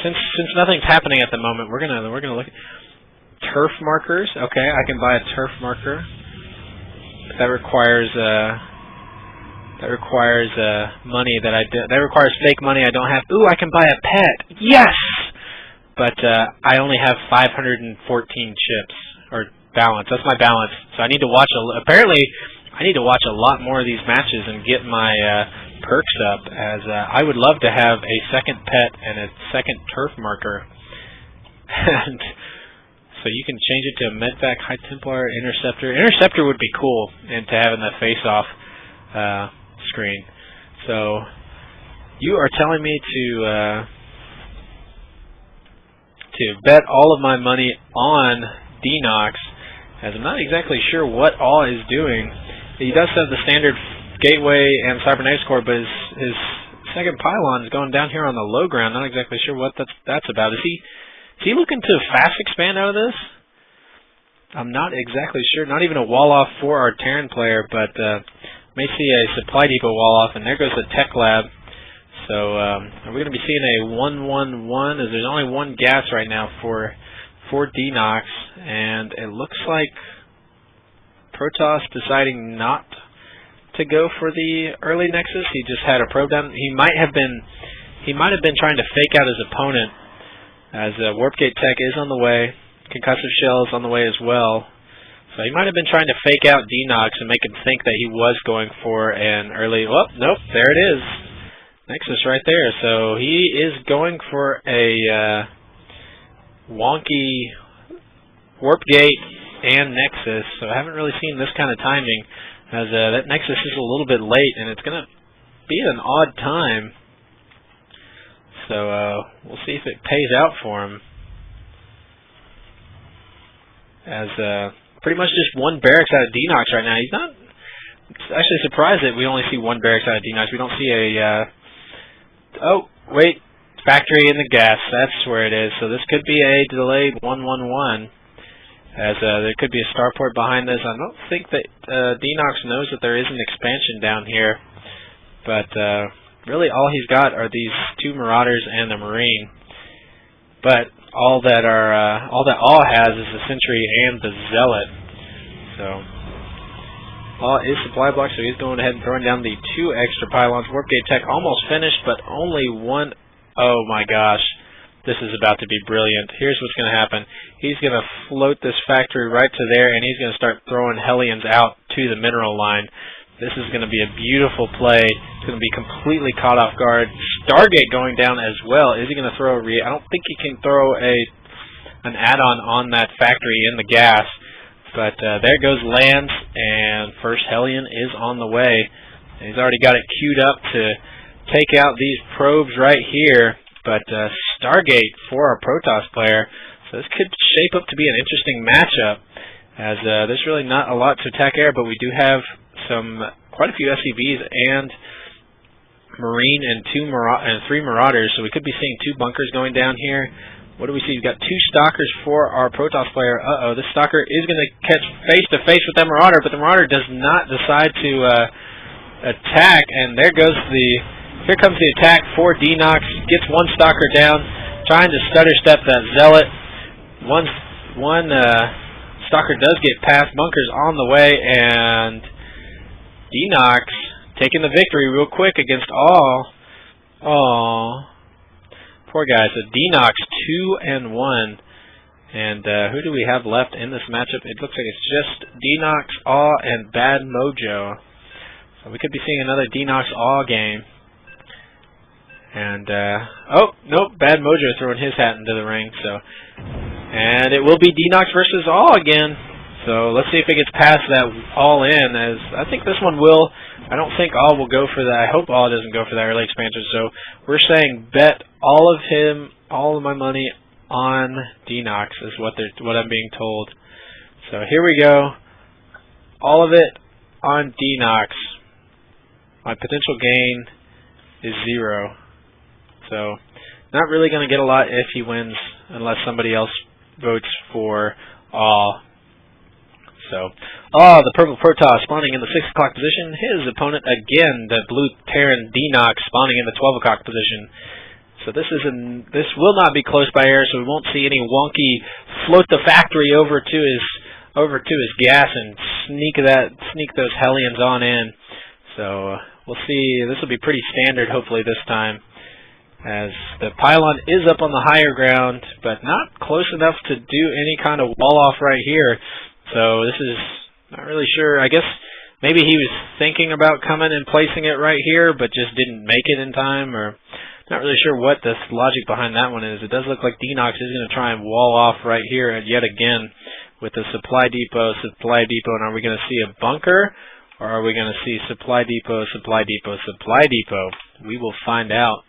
Speaker 1: Since nothing's happening at the moment, we're gonna look at turf markers. Okay, I can buy a turf marker. That requires money that requires fake money I don't have. Ooh, I can buy a pet. Yes! But I only have 514 chips or balance. That's my balance. So I need to watch apparently I need to watch a lot more of these matches and get my perks up, as I would love to have a second pet and a second turf marker. And so you can change it to a Medvac, High Templar, Interceptor. Interceptor would be cool, and to have in the face-off screen. So you are telling me to bet all of my money on Denox, as I'm not exactly sure what all is doing. He does have the standard gateway and cybernetics core, but his second pylon is going down here on the low ground. Not exactly sure what that's about. Is he looking to fast expand out of this? I'm not exactly sure. Not even a wall off for our Terran player, but may see a supply depot wall off, and there goes the tech lab. So are we going to be seeing a 1-1-1? As there's only one gas right now for Denox, and it looks like Protoss deciding not to go for the early Nexus. He just had a probe down. He might have been trying to fake out his opponent, as Warp Gate Tech is on the way. Concussive Shell is on the way as well. So he might have been trying to fake out Denox and make him think that he was going for an early... Oh, nope, there it is. Nexus right there. So he is going for a wonky Warp Gate and Nexus. So I haven't really seen this kind of timing, as that Nexus is a little bit late, and it's going to be at an odd time. So we'll see if it pays out for him. As pretty much just one barracks out of Denox right now. He's not actually surprised that we only see one barracks out of Denox. We don't see a oh wait, factory in the gas. That's where it is. So this could be a delayed 1-1-1, as there could be a starport behind this. I don't think that Denox knows that there is an expansion down here, but really all he's got are these two Marauders and a Marine. But all that has is the Sentry and the Zealot. So All is supply block, so he's going ahead and throwing down the 2 extra pylons. Warp Gate Tech almost finished, but only one. Oh my gosh, this is about to be brilliant. Here's what's going to happen. He's going to float this factory right to there, and he's going to start throwing Hellions out to the mineral line. This is going to be a beautiful play. It's going to be completely caught off guard. Stargate going down as well. Is he going to throw I don't think he can throw an add-on on that factory in the gas. But there goes Lance, and first Hellion is on the way. And he's already got it queued up to take out these probes right here. But Stargate for our Protoss player. So this could shape up to be an interesting matchup, as there's really not a lot to attack air, but we do have quite a few SCVs and Marine and 3 Marauders. So we could be seeing 2 bunkers going down here. What do we see? We've got 2 Stalkers for our Protoss player. Uh-oh, this Stalker is going to catch face-to-face with that Marauder, but the Marauder does not decide to attack, and here comes the attack for Denox. Gets 1 Stalker down, trying to stutter step that Zealot. One Stalker does get past. Bunkers on the way, and Denox taking the victory real quick against all. Oh. Poor guy. So Denox 2-1, and who do we have left in this matchup? It looks like it's just Denox, Awe, and Bad Mojo. So we could be seeing another Denox Awe game. And oh nope, Bad Mojo throwing his hat into the ring. And it will be Denox versus Awe again. So let's see if it gets past that all in. As I think this one will. I don't think All will go for that. I hope All doesn't go for that early expansion. So we're saying bet all of my money on Denox is what I'm being told. So here we go. All of it on Denox. My potential gain is 0. So not really going to get a lot if he wins, unless somebody else votes for All. So, the purple Protoss spawning in the 6 o'clock position. His opponent, again, the blue Terran Denox spawning in the 12 o'clock position. So this will not be close by air, so we won't see any wonky float the factory over to his gas and sneak those Hellions on in. So we'll see. This will be pretty standard, hopefully this time, as the pylon is up on the higher ground, but not close enough to do any kind of wall off right here. So this is not really sure. I guess maybe he was thinking about coming and placing it right here, but just didn't make it in time, or not really sure what the logic behind that one is. It does look like Denox is going to try and wall off right here yet again with the supply depot. And are we going to see a bunker, Or are we going to see supply depot, supply depot, supply depot? We will find out,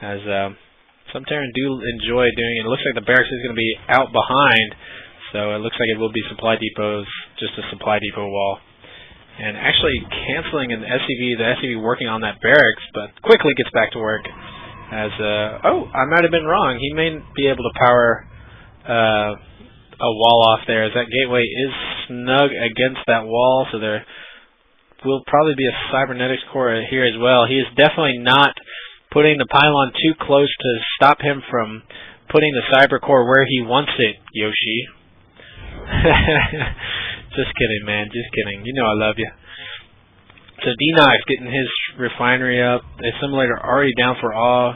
Speaker 1: as some Terran do enjoy doing it. It looks like the barracks is going to be out behind, so it looks like it will be supply depots, just a supply depot wall. And actually canceling the SCV working on that barracks, but quickly gets back to work. As oh, I might have been wrong. He may be able to power a wall off there, as that gateway is snug against that wall, so there will probably be a cybernetics core here as well. He is definitely not putting the pylon too close to stop him from putting the cyber core where he wants it, Yoshi. Just kidding, man. Just kidding. You know I love you. So Denox getting his refinery up. The assimilator already down for awe,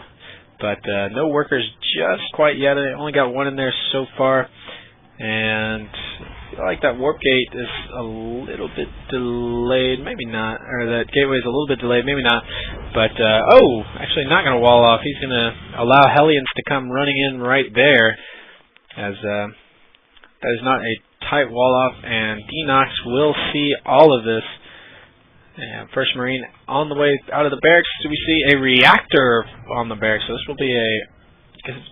Speaker 1: but no workers just quite yet. I only got one in there so far, and I feel like that warp gate is a little bit delayed. Maybe not, or that gateway is a little bit delayed. Maybe not. But oh, actually not going to wall off. He's going to allow Hellions to come running in right there, as that is not a tight wall off, and Denox will see all of this. And first Marine on the way out of the barracks. We see a reactor on the barracks. So this will be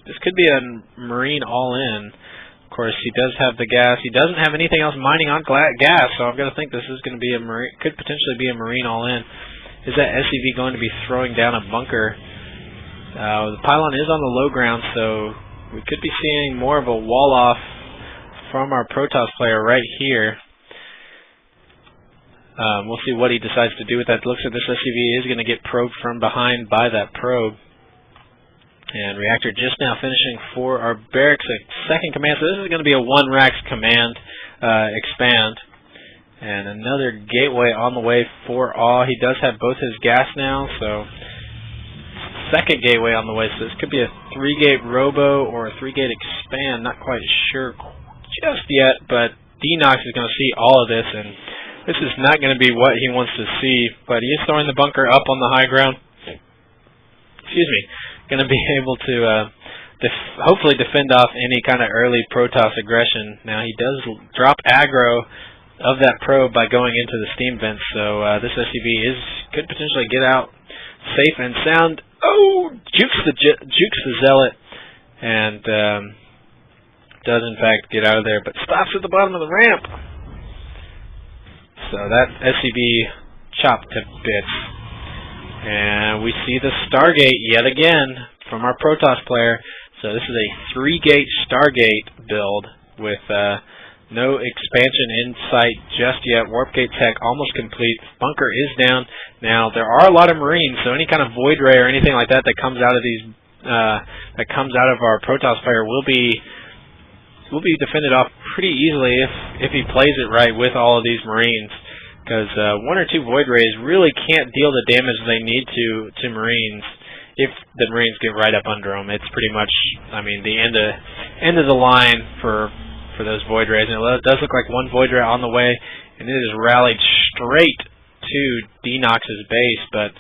Speaker 1: this could be a Marine all in. Of course, he does have the gas. He doesn't have anything else mining on gas, so I've got to think this is going to be a Marine. Could potentially be a Marine all in. Is that SCV going to be throwing down a bunker? The pylon is on the low ground, so we could be seeing more of a wall off from our Protoss player right here. We'll see what he decides to do with that. It looks like this SCV is going to get probed from behind by that probe. And reactor just now finishing for our barracks, a second command. So this is going to be a one racks command expand. And another gateway on the way for awe. He does have both his gas now, so second gateway on the way. So this could be a 3-gate robo or a 3-gate expand. Not quite sure just yet, but Denox is going to see all of this, and this is not going to be what he wants to see, but he is throwing the bunker up on the high ground. Excuse me. Going to be able to hopefully defend off any kind of early Protoss aggression. Now, he does drop aggro of that probe by going into the steam vents, so this SCV could potentially get out safe and sound. Oh! Jukes the Zealot, and does in fact get out of there, but stops at the bottom of the ramp. So that SCV chopped to bits. And we see the Stargate yet again from our Protoss player. So this is a 3-gate Stargate build with no expansion in sight just yet. Warp gate tech almost complete. Bunker is down. Now there are a lot of Marines, so any kind of void ray or anything like that that comes out of these comes out of our Protoss player will be defended off pretty easily if he plays it right with all of these Marines, because one or two Void Rays really can't deal the damage they need to Marines if the Marines get right up under them. It's pretty much, I mean, the end of the line for those Void Rays. And it does look like one Void Ray on the way, and it is rallied straight to Denox's base, but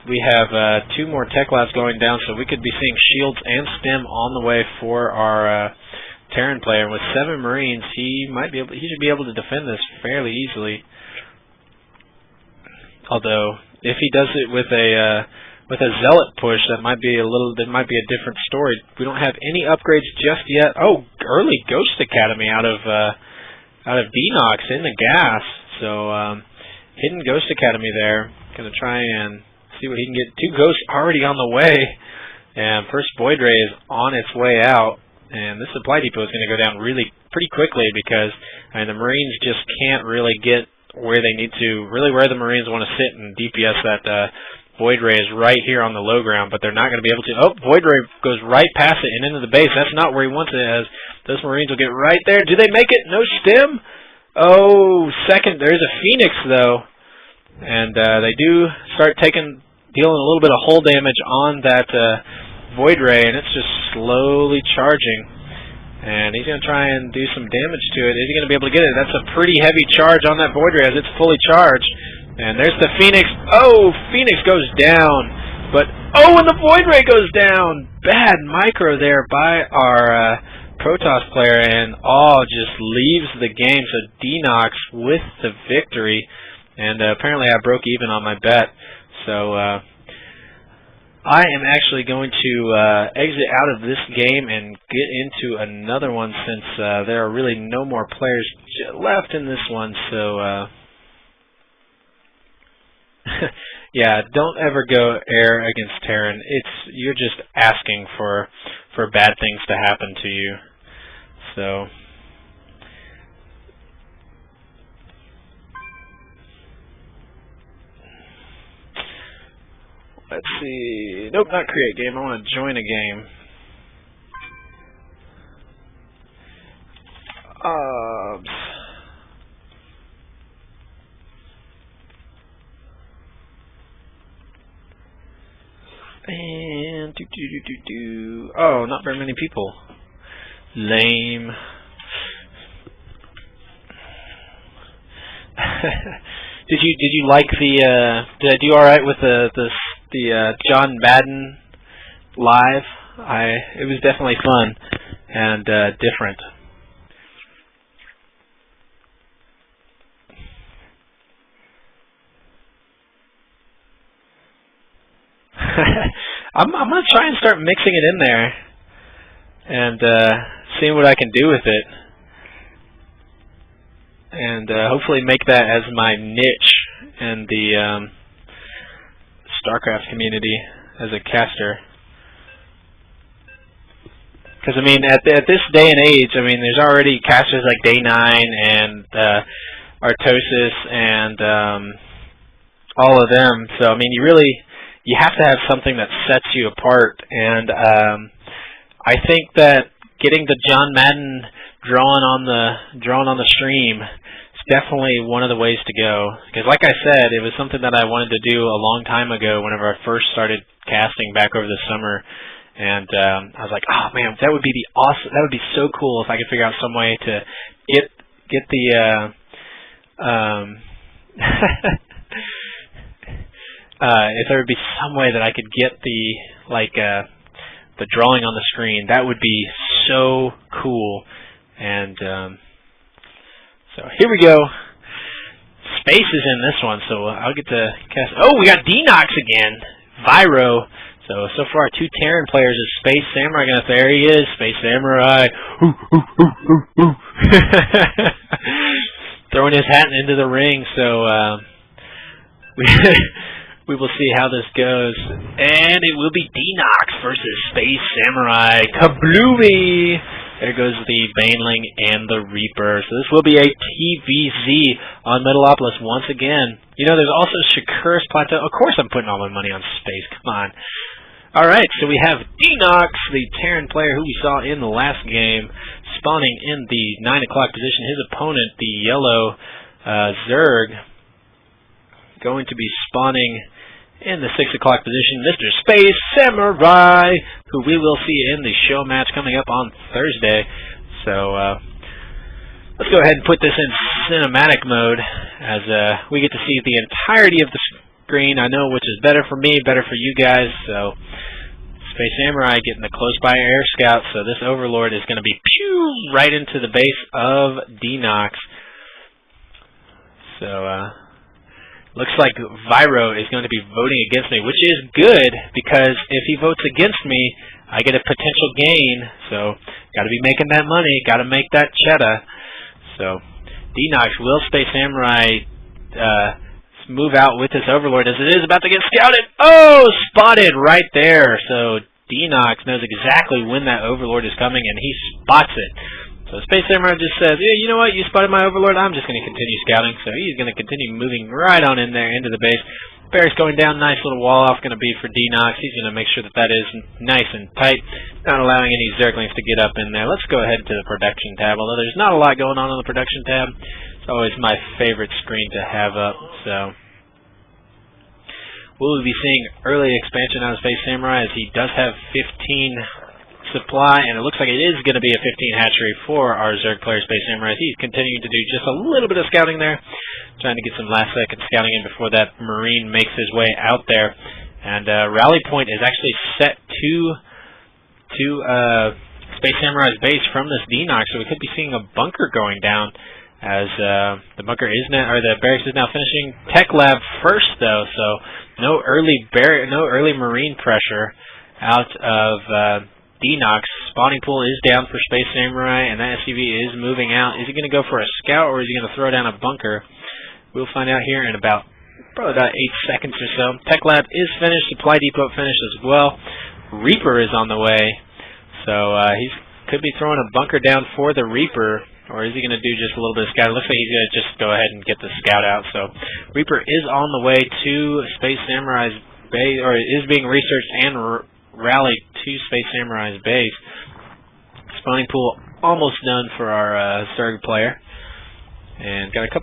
Speaker 1: we have 2 more tech labs going down, so we could be seeing shields and stem on the way for our Terran player. With 7 Marines, he should be able to defend this fairly easily. Although, if he does it with a Zealot push, that might be a different story. We don't have any upgrades just yet. Oh, early Ghost Academy out of Denox in the gas. So hidden Ghost Academy there. Gonna try and see what he can get. 2 ghosts already on the way, and first Void Ray is on its way out. And this supply depot is going to go down pretty quickly, because the Marines just can't really get where they need to. Really, where the Marines want to sit and DPS that Void Ray is right here on the low ground, but they're not going to be able to. Oh, Void Ray goes right past it and into the base. That's not where he wants it, as those Marines will get right there. Do they make it? No stem? Oh, second. There's a Phoenix, though. And they do start dealing a little bit of hull damage on that Void Ray, and it's just slowly charging. And he's going to try and do some damage to it. Is he going to be able to get it? That's a pretty heavy charge on that Void Ray as it's fully charged. And there's the Phoenix. Oh, Phoenix goes down. But, oh, and the Void Ray goes down. Bad micro there by our Protoss player, and just leaves the game. So Denox with the victory. and apparently I broke even on my bet. So I am actually going to exit out of this game and get into another one, since there are really no more players left in this one. So yeah, don't ever go air against Terran. You're just asking for bad things to happen to you. So let's see. Nope, not create game. I want to join a game. And oh, not very many people. Lame. Did you like the? Did I do all right with the John Madden live? It was definitely fun and different. I'm gonna try and start mixing it in there and seeing what I can do with it, and hopefully make that as my niche in the Starcraft community as a caster. Because I mean, at this day and age, I mean, there's already casters like Day9 and Artosis and all of them. So I mean, you have to have something that sets you apart, and I think that getting the John Madden drawn on the stream is definitely one of the ways to go. Because like I said, it was something that I wanted to do a long time ago whenever I first started casting back over the summer, and I was like, oh man, that would be awesome. That would be so cool if I could figure out some way to get the if there would be some way that I could get the drawing on the screen. That would be so cool. And so here we go. Space is in this one, so I'll get to cast. Oh, we got Denox again. Viro. So far, 2 Terran players is Space Samurai. There he is, Space Samurai. Throwing his hat into the ring. So we will see how this goes. And it will be Denox versus Space Samurai. Kablooey! There goes the Baneling and the Reaper. So this will be a TVZ on Metalopolis once again. You know, there's also Shakur's Plateau. Of course I'm putting all my money on Space. Come on. Alright, so we have Denox, the Terran player who we saw in the last game, spawning in the 9 o'clock position. His opponent, the yellow Zerg, going to be spawning in the 6 o'clock position, Mr. Space Samurai, who we will see in the show match coming up on Thursday. So let's go ahead and put this in cinematic mode as we get to see the entirety of the screen. I know which is better for me, better for you guys. So Space Samurai getting the close by air scout. So this Overlord is going to be right into the base of Denox. So looks like Viro is going to be voting against me, which is good, because if he votes against me, I get a potential gain. So, got to be making that money, got to make that cheddar. So, Denox, will Space Samurai move out with this Overlord as it is about to get scouted? Oh, spotted right there. So, Denox knows exactly when that Overlord is coming, and he spots it. So Space Samurai just says, yeah, you know what, you spotted my Overlord, I'm just going to continue scouting. So he's going to continue moving right on in there into the base. Barracks going down, nice little wall off going to be for Denox. He's going to make sure that that is nice and tight, not allowing any Zerglings to get up in there. Let's go ahead to the production tab, although there's not a lot going on the production tab. It's always my favorite screen to have up. So we'll be seeing early expansion out of Space Samurai, as he does have 15 supply, and it looks like it is going to be a 15 hatchery for our Zerg player, Space Samurai. He's continuing to do just a little bit of scouting there, trying to get some last-second scouting in before that Marine makes his way out there. And rally point is actually set to Space Samurai's base from this Denox, so we could be seeing a bunker going down as the bunker is now, or the barracks is now finishing. Tech Lab first though, so no early marine pressure out of Denox. Spawning pool is down for Space Samurai, and that SCV is moving out. Is he going to go for a scout, or is he going to throw down a bunker? We'll find out here in probably about 8 seconds or so. Tech Lab is finished. Supply depot finished as well. Reaper is on the way, so he could be throwing a bunker down for the Reaper. Or is he going to do just a little bit of scout? It looks like he's going to just go ahead and get the scout out. So Reaper is on the way to Space Samurai's base, or is being researched and rallied to Space Samurai's base. Spawning pool almost done for our Zerg player, and got 2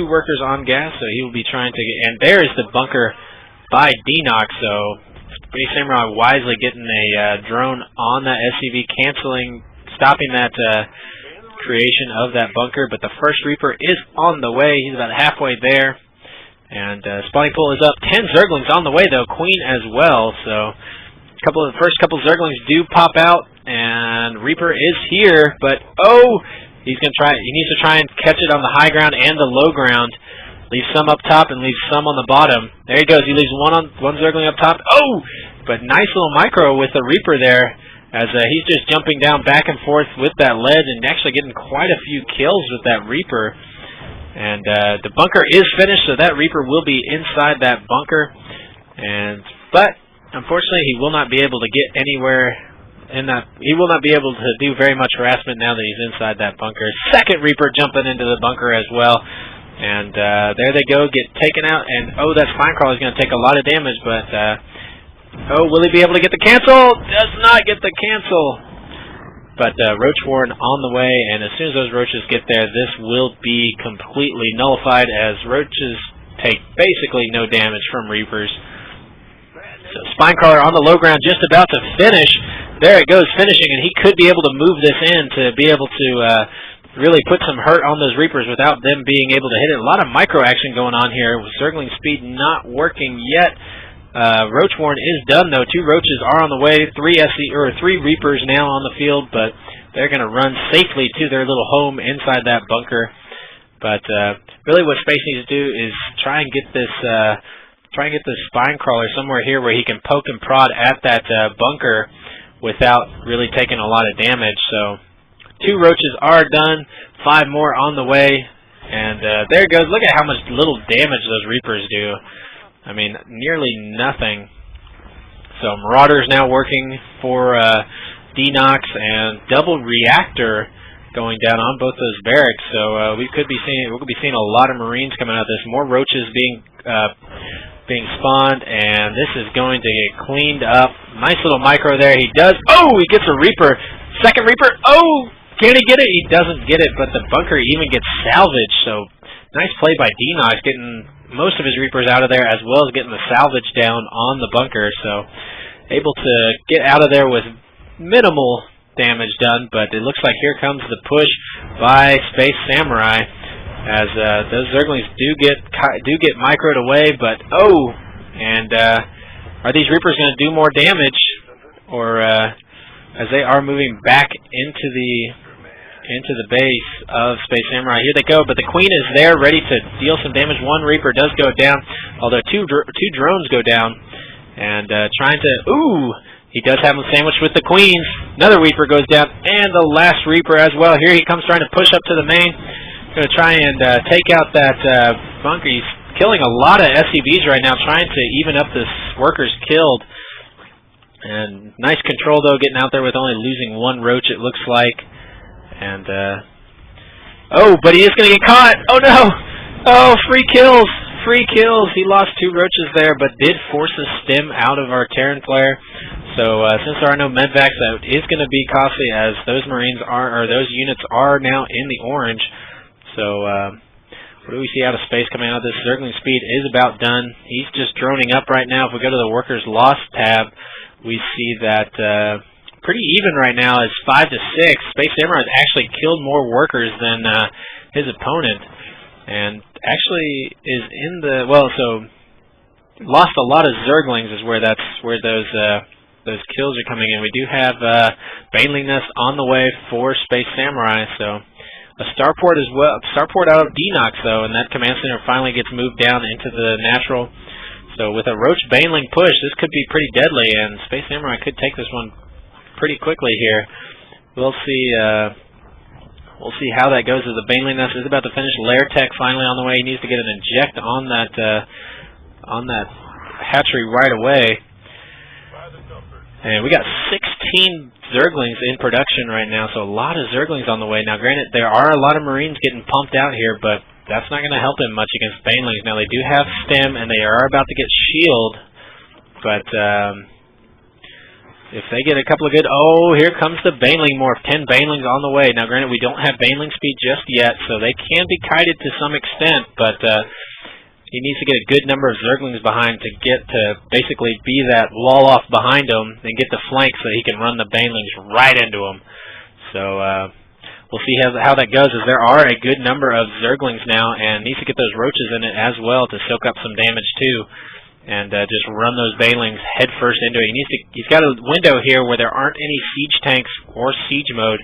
Speaker 1: workers on gas, so he will be trying to get. And there is the bunker by Denox. So Space Samurai wisely getting a drone on that SCV, stopping that creation of that bunker. But the first Reaper is on the way. He's about halfway there. And spawning pool is up. 10 Zerglings on the way, though. Queen as well. So the first couple Zerglings do pop out. And Reaper is here. But, he's going to try. He needs to try and catch it on the high ground and the low ground. Leaves some up top and leaves some on the bottom. There he goes. He leaves one Zergling up top. But nice little micro with the Reaper there, as he's just jumping down back and forth with that ledge and actually getting quite a few kills with that Reaper. And the bunker is finished, so that Reaper will be inside that bunker. But unfortunately, he will not be able to get anywhere in that. He will not be able to do very much harassment now that he's inside that bunker. Second Reaper jumping into the bunker as well. And there they go, get taken out. And that Spinecrawler is going to take a lot of damage, but will he be able to get the cancel? Does not get the cancel. But Roach Warren on the way, and as soon as those roaches get there, this will be completely nullified, as roaches take basically no damage from Reapers. So Spinecrawler on the low ground, just about to finish. There it goes, finishing, and he could be able to move this in to be able to really put some hurt on those Reapers without them being able to hit it. A lot of micro action going on here, with Zergling speed not working yet. Roach Warren is done, though. 2 roaches are on the way. 3 Reapers now on the field, but they're going to run safely to their little home inside that bunker. But really, what Space needs to do is try and get this Spinecrawler somewhere here where he can poke and prod at that bunker without really taking a lot of damage. So 2 roaches are done. 5 more on the way, and there it goes. Look at how much little damage those Reapers do. I mean, nearly nothing. So Marauder's now working for Denox, and double reactor going down on both those barracks. So we'll be seeing a lot of Marines coming out of this. More roaches being spawned, and this is going to get cleaned up. Nice little micro there. He does. He gets a Reaper. Second Reaper. Can he get it? He doesn't get it, but the bunker even gets salvaged. So nice play by Denox, getting most of his Reapers out of there, as well as getting the salvage down on the bunker. So able to get out of there with minimal damage done, but it looks like here comes the push by Space Samurai, as those Zerglings do get microed away. But are these Reapers going to do more damage, or as they are moving back into the base of Space Samurai? Here they go, but the Queen is there, ready to deal some damage. 1 Reaper does go down, although two drones go down, and trying to. He does have them sandwiched with the Queens. Another Reaper goes down, and the last Reaper as well. Here he comes, trying to push up to the main. Going to try and take out that bunker. He's killing a lot of SCVs right now, trying to even up this workers killed. And nice control, though, getting out there with only losing 1 roach, it looks like. And, but he is going to get caught! Oh, no! Free kills! Free kills! He lost 2 roaches there, but did force a stim out of our Terran player. So, since there are no medvacs, that is going to be costly, as those those units are now in the orange. So, what do we see out of space coming out of this? Zergling speed is about done. He's just droning up right now. If we go to the workers lost tab, we see that pretty even right now. It's 5 to 6. Space Samurai has actually killed more workers than his opponent, and actually is in the lost a lot of Zerglings is where those kills are coming in. We do have Baneliness on the way for Space Samurai, so a starport as well. Starport out of Denox though, and that command center finally gets moved down into the natural. So with a Roach Baneling push, this could be pretty deadly, and Space Samurai could take this one pretty quickly here. We'll see. We'll see how that goes as the Baneling Nest is about to finish. Lair Tech finally on the way. He needs to get an inject on that hatchery right away. And we got 16 Zerglings in production right now, so a lot of Zerglings on the way. Now, granted, there are a lot of Marines getting pumped out here, but that's not going to help him much against Banelings. Now, they do have stem, and they are about to get shield, but if they get a couple of good... Oh, here comes the Baneling morph. 10 Banelings on the way. Now, granted, we don't have Baneling speed just yet, so they can be kited to some extent, but he needs to get a good number of Zerglings behind to get to basically be that wall off behind him and get the flank so he can run the Banelings right into him. So we'll see how that goes, as there are a good number of Zerglings now, and needs to get those Roaches in it as well to soak up some damage too. And just run those Banelings head first into it. He's got a window here where there aren't any siege tanks or siege mode.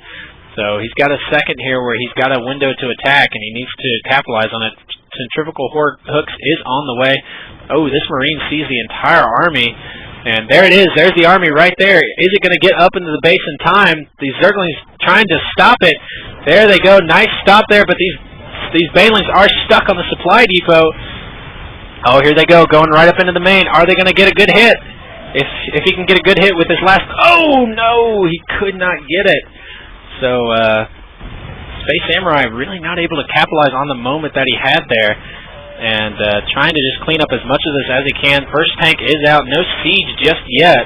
Speaker 1: So he's got a second here where he's got a window to attack, and he needs to capitalize on it. Centrifugal Hooks is on the way. Oh, this Marine sees the entire army, and there it is. There's the army right there. Is it going to get up into the base in time? These Zerglings trying to stop it. There they go. Nice stop there, but these Banelings are stuck on the supply depot. Oh, here they go, going right up into the main. Are they going to get a good hit? If he can get a good hit with this last... Oh, no! He could not get it. So, Space Samurai really not able to capitalize on the moment that he had there, and trying to just clean up as much of this as he can. First tank is out. No siege just yet,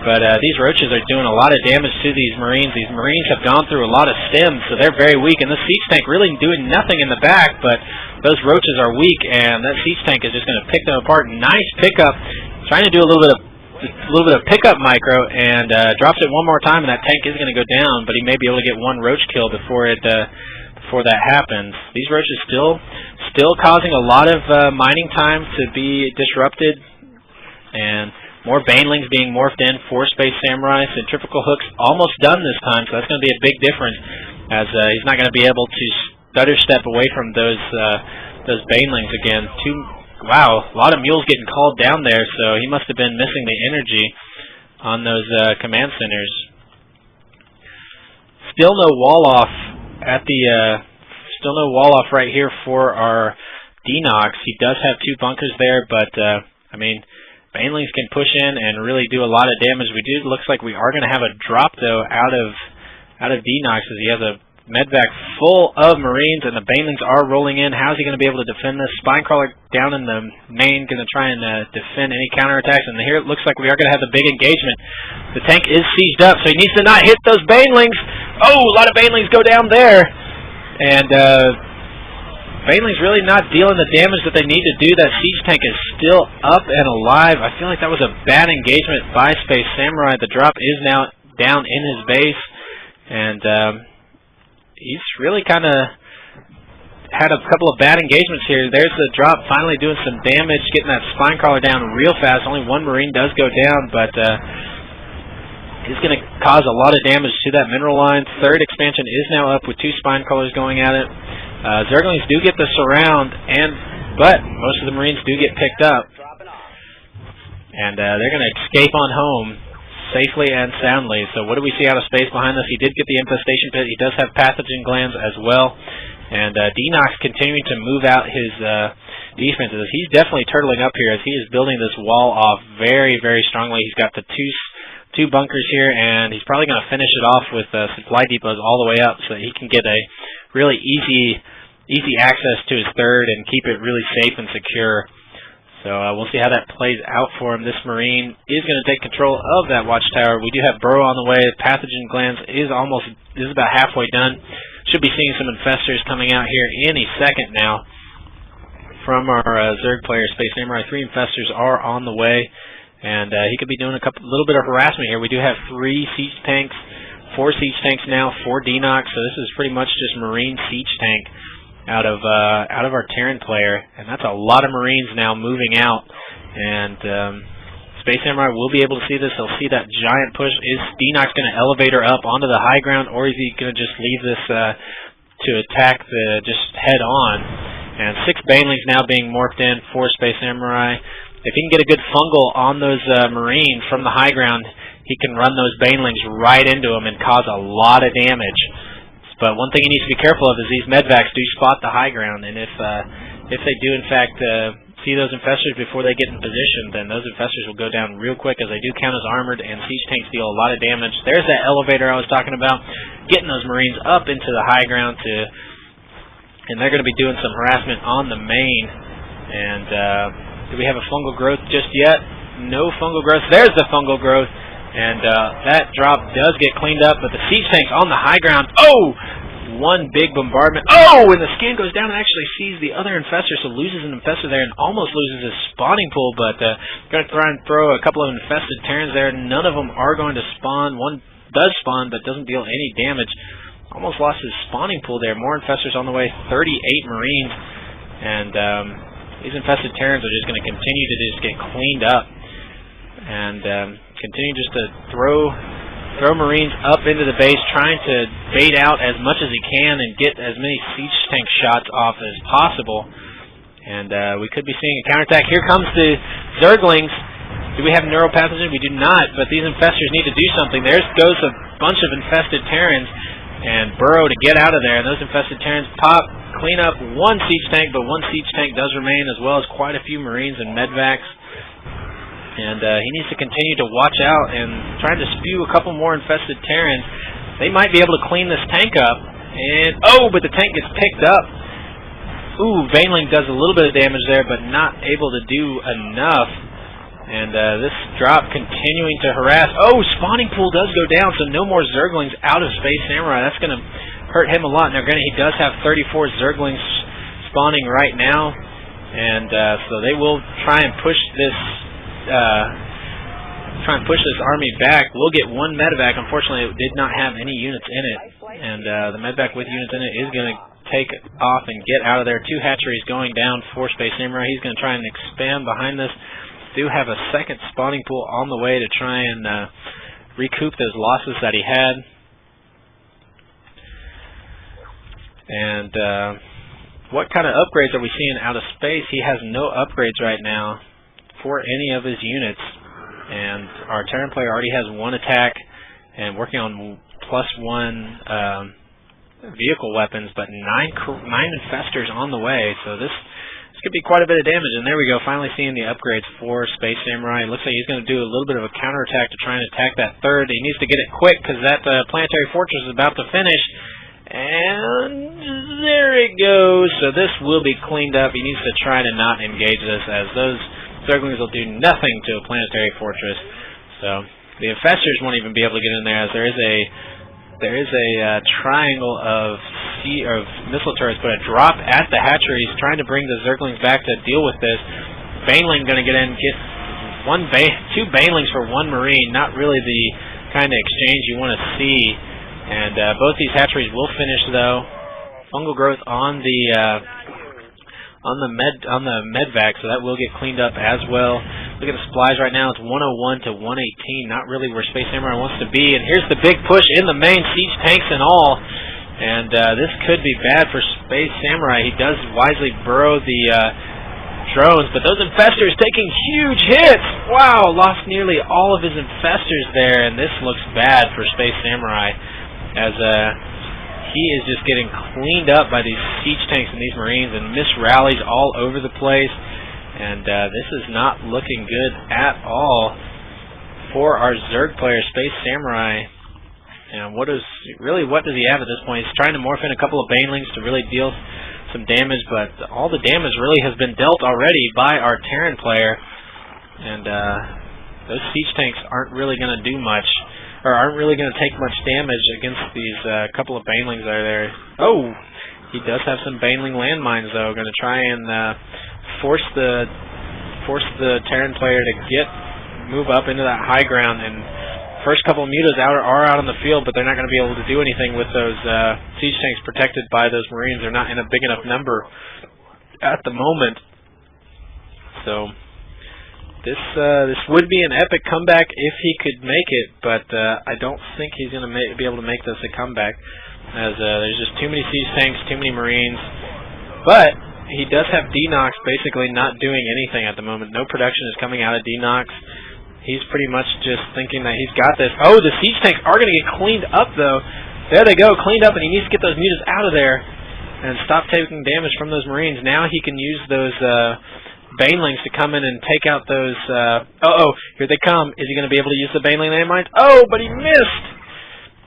Speaker 1: but these Roaches are doing a lot of damage to these Marines. These Marines have gone through a lot of stems, so they're very weak, and the siege tank really doing nothing in the back, but those Roaches are weak, and that siege tank is just going to pick them apart. Nice pickup, trying to do a little bit of pickup micro, and drops it one more time, and that tank is going to go down, but he may be able to get one Roach kill before that happens. These Roaches still causing a lot of mining time to be disrupted, and more Banelings being morphed in for Space Samurai. Centrifugal Hooks almost done this time, so that's going to be a big difference, as he's not going to be able to stutter step away from those Banelings again. Wow, a lot of mules getting called down there, so he must have been missing the energy on those command centers. Still no wall off at the still no wall off right here for our Denox. He does have 2 bunkers there, but I mean, Banelings can push in and really do a lot of damage. Looks like we are going to have a drop though out of Denox, as he has a medvac full of Marines, and the Banelings are rolling in. How's he going to be able to defend this? Spinecrawler down in the main, going to try and defend any counterattacks. And here it looks like we are going to have the big engagement. The tank is sieged up, so he needs to not hit those Banelings. Oh, a lot of Banelings go down there. And Banelings really not dealing the damage that they need to do. That siege tank is still up and alive. I feel like that was a bad engagement by Space Samurai. The drop is now down in his base, and he's really kind of had a couple of bad engagements here. There's the drop finally doing some damage, getting that Spinecrawler down real fast. Only 1 Marine does go down, but he's going to cause a lot of damage to that mineral line. Third expansion is now up with 2 Spinecrawlers going at it. Zerglings do get the surround, but most of the Marines do get picked up. And they're going to escape on home safely and soundly. So what do we see out of space behind us? He did get the infestation pit. He does have pathogen glands as well. And Denox continuing to move out his defenses. He's definitely turtling up here as he is building this wall off very, very strongly. He's got the two bunkers here, and he's probably going to finish it off with supply depots all the way up so that he can get a really easy access to his third and keep it really safe and secure. So we'll see how that plays out for him. This Marine is going to take control of that watchtower. We do have Burrow on the way. Pathogen glands is about halfway done. Should be seeing some infestors coming out here any second now from our Zerg player, Space Samurai. 3 infestors are on the way, and he could be doing a little bit of harassment here. We do have 3 siege tanks, 4 siege tanks now for Denox, so this is pretty much just Marine siege tank out of our Terran player, and that's a lot of Marines now moving out. And Space Samurai will be able to see this. He'll see that giant push. Is Denox going to elevate her up onto the high ground, or is he going to just leave this to attack just head on. And 6 Banelings now being morphed in for Space Samurai. If he can get a good fungal on those Marines from the high ground, he can run those Banelings right into them and cause a lot of damage. But one thing he needs to be careful of is these medvacs do spot the high ground, and if they do in fact see those infestors before they get in position, then those infestors will go down real quick, as they do count as armored, and siege tanks deal a lot of damage. There's that elevator I was talking about, getting those Marines up into the high ground and they're going to be doing some harassment on the main. And do we have a fungal growth just yet? No fungal growth. There's the fungal growth. And that drop does get cleaned up, but the siege tank's on the high ground. Oh! One big bombardment. Oh! And the scan goes down and actually sees the other infestor, so loses an infestor there and almost loses his spawning pool, but going to try and throw a couple of infested Terrans there. None of them are going to spawn. One does spawn, but doesn't deal any damage. Almost lost his spawning pool there. More infestors on the way. 38 Marines. And these infested Terrans are just going to continue to just get cleaned up. And continue just to throw Marines up into the base, trying to bait out as much as he can and get as many siege tank shots off as possible. And we could be seeing a counterattack. Here comes the Zerglings. Do we have neuropathogen? We do not, but these infestors need to do something. There goes a bunch of infested Terrans, and burrow to get out of there. And those infested Terrans pop, clean up one siege tank, but one siege tank does remain, as well as quite a few Marines and medvacs. And he needs to continue to watch out and try to spew a couple more infested Terrans. They might be able to clean this tank up. And, oh, but the tank gets picked up. Ooh, Baneling does a little bit of damage there, but not able to do enough. And this drop continuing to harass. Oh, spawning pool does go down, so no more Zerglings out of Space Samurai. That's going to hurt him a lot. Now, granted, he does have 34 Zerglings spawning right now. And so they will try and push this army back. We'll get one medevac. Unfortunately, it did not have any units in it, and the medevac with units in it is going to take off and get out of there. 2 hatcheries going down for Space Samurai. He's going to try and expand behind this. Do have a second spawning pool on the way to try and recoup those losses that he had. And what kind of upgrades are we seeing out of space? He has no upgrades right now for any of his units, and our Terran player already has 1 attack and working on +1 vehicle weapons, but 9 infestors on the way, so this could be quite a bit of damage. And there we go, finally seeing the upgrades for Space Samurai. It looks like he's going to do a little bit of a counterattack to try and attack that third. He needs to get it quick because that planetary fortress is about to finish. And there it goes. So this will be cleaned up. He needs to try to not engage this, as those Zerglings will do nothing to a planetary fortress. So the infestors won't even be able to get in there, as there is a triangle of missile turrets, but a drop at the hatcheries, trying to bring the Zerglings back to deal with this. Baneling going to get in, get 2 Banelings for 1 Marine. Not really the kind of exchange you want to see. And both these hatcheries will finish, though. Fungal growth on the medvac, so that will get cleaned up as well. Look at the supplies right now. It's 101 to 118. Not really where Space Samurai wants to be. And here's the big push in the main, siege tanks and all. And this could be bad for Space Samurai. He does wisely burrow the drones, but those infestors taking huge hits. Wow, lost nearly all of his infestors there, and this looks bad for Space Samurai, as he is just getting cleaned up by these siege tanks and these Marines, and misrallies all over the place. And this is not looking good at all for our Zerg player, Space Samurai. And what does he have at this point? He's trying to morph in a couple of Banelings to really deal some damage, but all the damage really has been dealt already by our Terran player. And those siege tanks aren't really going to do much, or aren't really going to take much damage against these couple of Banelings that are there. Oh, he does have some Baneling landmines, though. Going to try and force the Terran player to move up into that high ground. And first couple of mutas are out on the field, but they're not going to be able to do anything with those siege tanks protected by those Marines. They're not in a big enough number at the moment. So this would be an epic comeback if he could make it, but I don't think he's going to be able to make this a comeback. as there's just too many siege tanks, too many Marines. But he does have Denox basically not doing anything at the moment. No production is coming out of Denox. He's pretty much just thinking that he's got this. Oh, the siege tanks are going to get cleaned up, though. There they go, cleaned up, and he needs to get those mutas out of there and stop taking damage from those Marines. Now he can use those Banelings to come in and take out those... here they come. Is he going to be able to use the Baneling landmines? Oh, but he missed!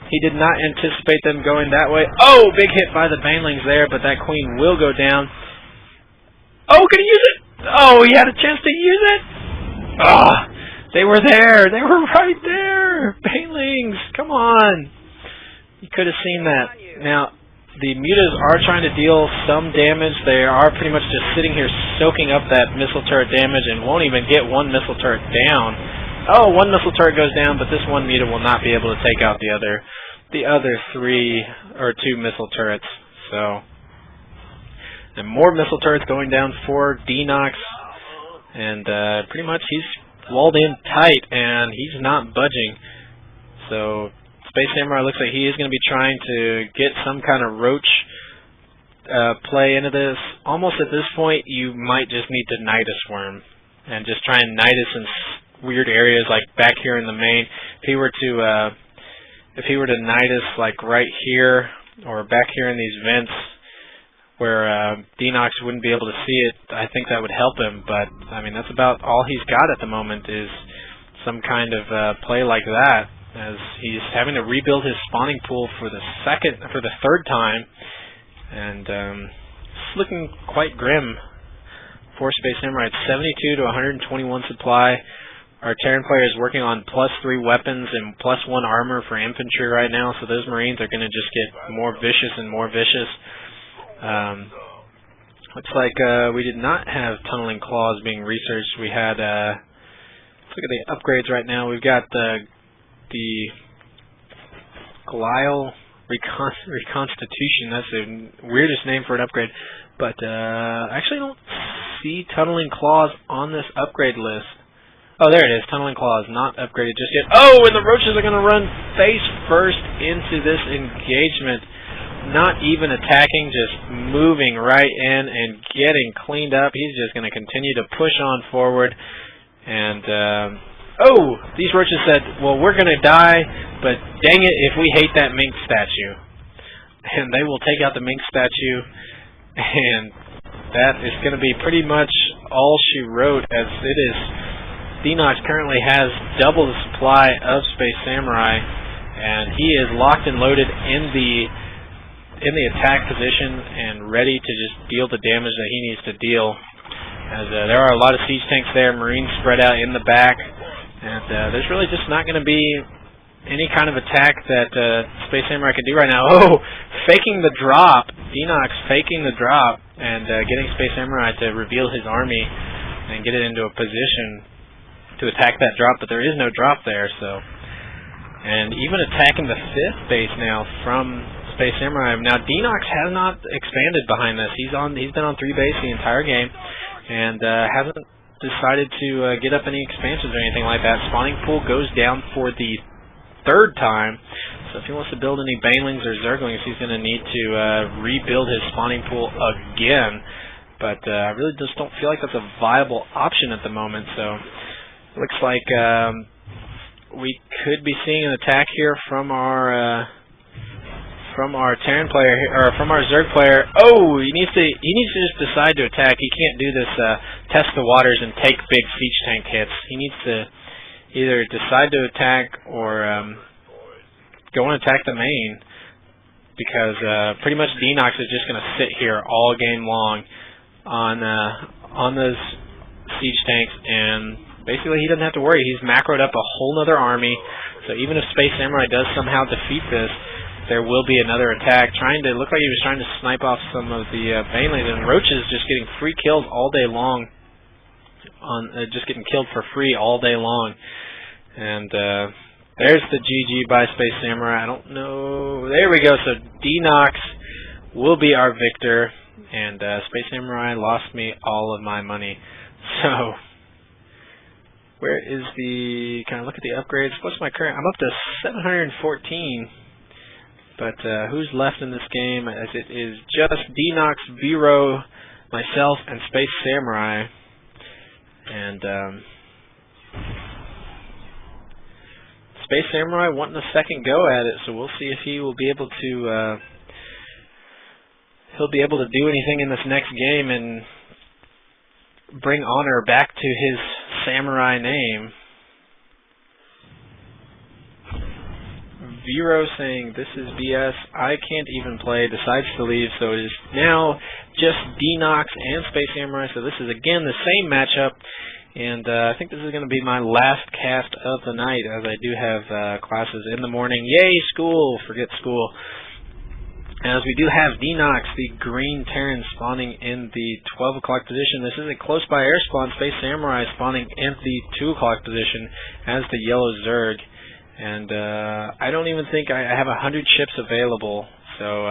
Speaker 1: He did not anticipate them going that way. Oh, big hit by the Banelings there, but that Queen will go down. Oh, can he use it? Oh, he had a chance to use it? Ah! They were there. They were right there. Banelings, come on. You could have seen that. Now, the mutas are trying to deal some damage. They are pretty much just sitting here soaking up that missile turret damage and won't even get one missile turret down. Oh, one missile turret goes down, but this one muta will not be able to take out the other 2 missile turrets. So, and more missile turrets going down for Denox, and pretty much he's walled in tight, and he's not budging. So Space Samurai looks like he is going to be trying to get some kind of roach play into this. Almost at this point, you might just need to Nidus Worm and just try and Nidus in weird areas like back here in the main. If he were to Nidus like right here or back here in these vents, where Denox wouldn't be able to see it, I think that would help him. But I mean, that's about all he's got at the moment is some kind of play like that, as he's having to rebuild his spawning pool for the third time, and it's looking quite grim for Space Samurai. It's 72 to 121 supply. Our Terran player is working on +3 weapons and +1 armor for infantry right now, so those Marines are going to just get more vicious and more vicious. Looks like we did not have tunneling claws being researched. We had, let's look at the upgrades right now. We've got the Glial Reconstitution. That's the weirdest name for an upgrade. But I actually don't see tunneling claws on this upgrade list. Oh, there it is. Tunneling claws not upgraded just yet. Oh, and the roaches are going to run face first into this engagement. Not even attacking, just moving right in and getting cleaned up. He's just going to continue to push on forward. And, oh, these roaches said, well, we're going to die, but dang it if we hate that mink statue. And they will take out the mink statue, and that is going to be pretty much all she wrote, as it is. Denox currently has double the supply of Space Samurai, and he is locked and loaded in the attack position and ready to just deal the damage that he needs to deal. As there are a lot of siege tanks there, Marines spread out in the back, and there's really just not going to be any kind of attack that Space Samurai can do right now. Oh, faking the drop. Denox faking the drop and getting Space Samurai to reveal his army and get it into a position to attack that drop, but there is no drop there. So, and even attacking the 5th base now from Space Samurai. Now Denox has not expanded behind this. He's been on 3 base the entire game, and hasn't decided to get up any expansions or anything like that. Spawning pool goes down for the 3rd time. So if he wants to build any Banelings or Zerglings, he's going to need to rebuild his spawning pool again. But I really just don't feel like that's a viable option at the moment. So looks like we could be seeing an attack here from our Terran player here, or from our Zerg player. Oh, he needs to just decide to attack. He can't do this test the waters and take big siege tank hits. He needs to either decide to attack or go and attack the main, because pretty much Denox is just going to sit here all game long on those siege tanks, and basically he doesn't have to worry. He's macroed up a whole other army, so even if Space Samurai does somehow defeat this, there will be another attack. Looked like he was trying to snipe off some of the Banelings, and Roaches just getting free kills all day long. Just getting killed for free all day long. And there's the GG by Space Samurai. I don't know. There we go. So Denox will be our victor, and Space Samurai lost me all of my money. So where is the? Can I look at the upgrades? What's my current? I'm up to 714. But who's left in this game? As it is just Denox, Vero, myself, and Space Samurai. And Space Samurai wanting a second go at it, so we'll see if he will be able to he'll be able to do anything in this next game and bring honor back to his samurai name. Vero saying, "This is BS. I can't even play." Decides to leave, so it is now just Denox and Space Samurai. So this is again the same matchup, and I think this is going to be my last cast of the night, as I do have classes in the morning. Yay, school! Forget school. As we do have Denox, the green Terran, spawning in the 12 o'clock position. This is a close by air spawn. Space Samurai spawning in the 2 o'clock position as the yellow Zerg. And I don't even think I have 100 ships available, so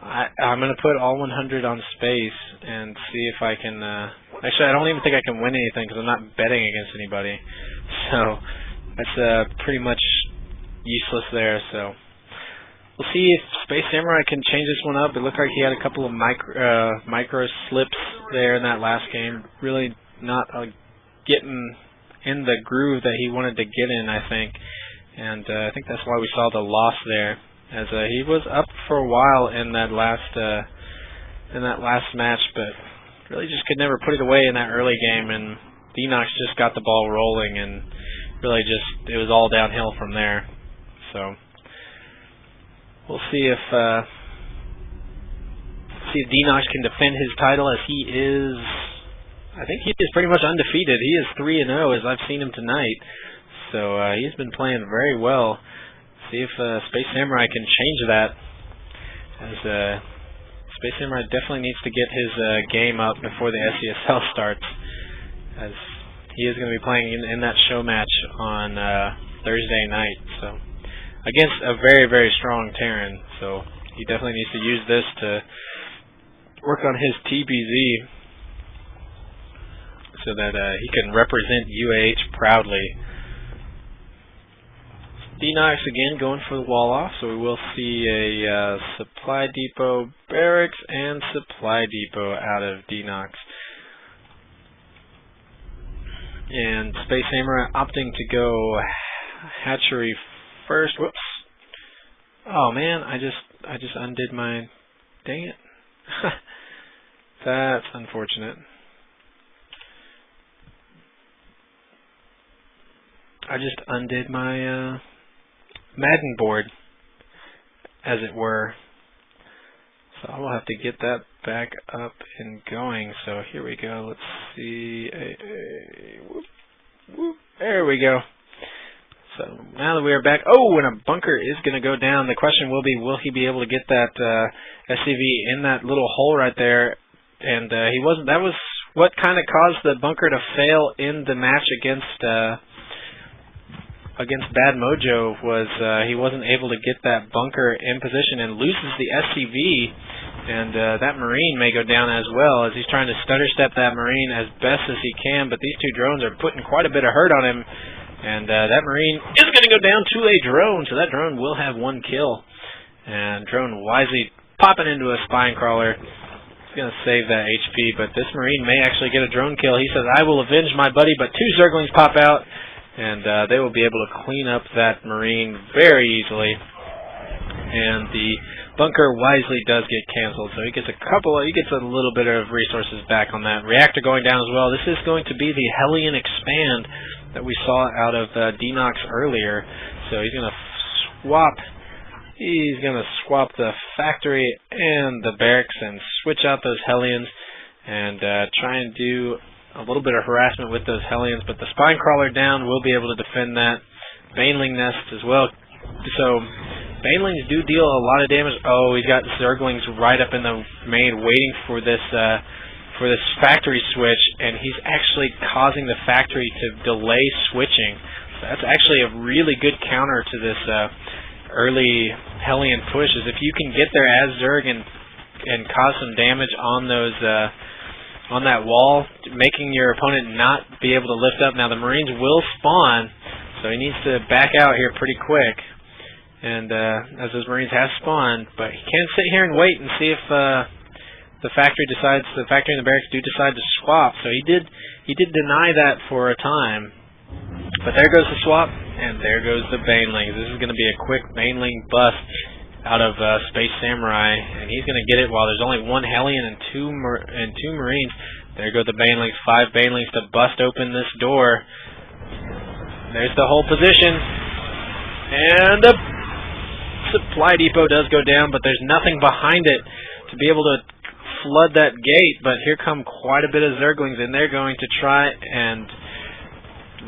Speaker 1: I'm going to put all 100 on Space and see if I can... actually, I don't even think I can win anything because I'm not betting against anybody. So that's pretty much useless there. So we'll see if Space Samurai can change this one up. It looked like he had a couple of micro slips there in that last game. Really not getting in the groove that he wanted to get in, I think. And I think that's why we saw the loss there, as he was up for a while in that last match, but really just could never put it away in that early game, and Denox just got the ball rolling, and really just it was all downhill from there. So we'll see if Denox can defend his title, as he is, I think he is pretty much undefeated. He is 3-0 as I've seen him tonight. So he's been playing very well. See if Space Samurai can change that, as Space Samurai definitely needs to get his game up before the SCSL starts, as he is going to be playing in that show match on Thursday night. So against a very, very strong Terran. So he definitely needs to use this to work on his TBZ, so that he can represent UAH proudly. Denox again going for the wall off, so we will see a supply depot, barracks, and supply depot out of Denox. And Space Samurai opting to go hatchery first. Whoops. Oh man, I just undid my... Dang it. That's unfortunate. I just undid my Madden board, as it were. So I will have to get that back up and going. So here we go. Let's see. Whoop, whoop. There we go. So now that we are back. Oh, and a bunker is going to go down. The question will be, will he be able to get that SCV in that little hole right there? And he wasn't. That was what kind of caused the bunker to fail in the match against Bad Mojo, was he wasn't able to get that bunker in position and loses the SCV, and that Marine may go down as well, as he's trying to stutter step that Marine as best as he can, but these two drones are putting quite a bit of hurt on him, and that Marine is going to go down to a drone, so that drone will have 1 kill, and drone wisely popping into a spine crawler. He's going to save that HP, but this Marine may actually get a drone kill. He says, "I will avenge my buddy," but 2 Zerglings pop out, and they will be able to clean up that Marine very easily. And the bunker wisely does get canceled, so he gets a little bit of resources back on that. Reactor going down as well. This is going to be the Hellion Expand that we saw out of Denox earlier. So he's going to swap the factory and the barracks and switch out those Hellions, and try and do a little bit of harassment with those Hellions, but the spine crawler down will be able to defend that. Baneling nest as well. So Banelings do deal a lot of damage. Oh, he's got Zerglings right up in the main waiting for this factory switch, and he's actually causing the factory to delay switching. So that's actually a really good counter to this early Hellion push, is if you can get there as Zerg and cause some damage on those on that wall, making your opponent not be able to lift up. Now the Marines will spawn, so he needs to back out here pretty quick. and as those Marines have spawned, but he can't sit here and wait and see if the factory and the barracks do decide to swap. So he did deny that for a time, but there goes the swap, and there goes the Banelings. This is going to be a quick Baneling bust out of Space Samurai, and he's going to get it while there's only one Hellion and two Marines. There go the Banelings, 5 Banelings to bust open this door. There's the whole position, and the supply depot does go down, but there's nothing behind it to be able to flood that gate. But here come quite a bit of Zerglings, and they're going to try and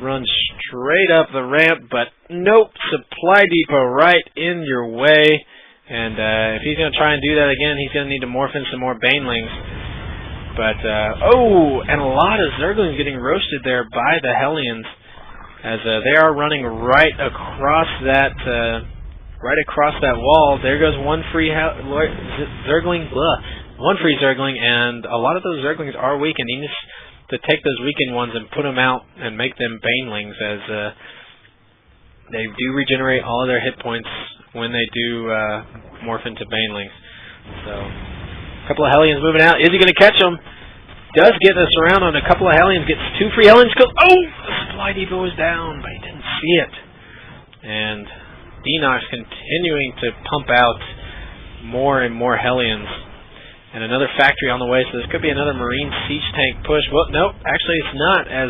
Speaker 1: run straight up the ramp, but nope, supply depot right in your way. And if he's going to try and do that again, he's going to need to morph in some more Banelings. But, oh, and a lot of Zerglings getting roasted there by the Hellions, as they are running right across that wall. There goes one free Zergling, one free Zergling, and a lot of those Zerglings are weakened. He needs to take those weakened ones and put them out and make them Banelings, as they do regenerate all of their hit points when they do morph into Banelings. So, a couple of Hellions moving out. Is he going to catch them? Does get us around on a couple of Hellions. Gets 2 free Hellions. Goes, oh! The supply depot is down, but he didn't see it. And Denox continuing to pump out more and more Hellions. And another factory on the way, so this could be another Marine siege tank push. Well, nope, actually it's not, as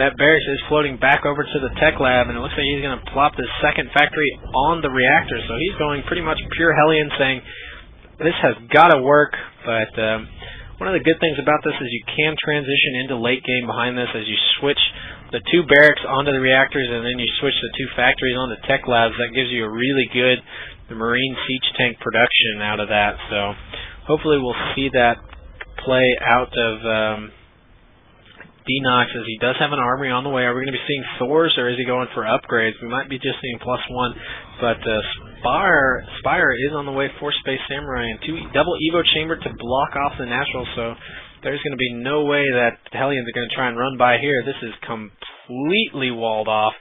Speaker 1: that barracks is floating back over to the tech lab, and it looks like he's going to plop this second factory on the reactor. So he's going pretty much pure Hellion, saying this has got to work. But one of the good things about this is you can transition into late game behind this, as you switch the 2 barracks onto the reactors, and then you switch the 2 factories onto tech labs. That gives you a really good Marine siege tank production out of that. So hopefully we'll see that play out of Denox, as he does have an armory on the way. Are we going to be seeing Thors, or is he going for upgrades? We might be just seeing +1, but Spire is on the way for Space Samurai, and 2 double Evo Chamber to block off the natural, so there's going to be no way that the Hellions are going to try and run by here. This is completely walled off,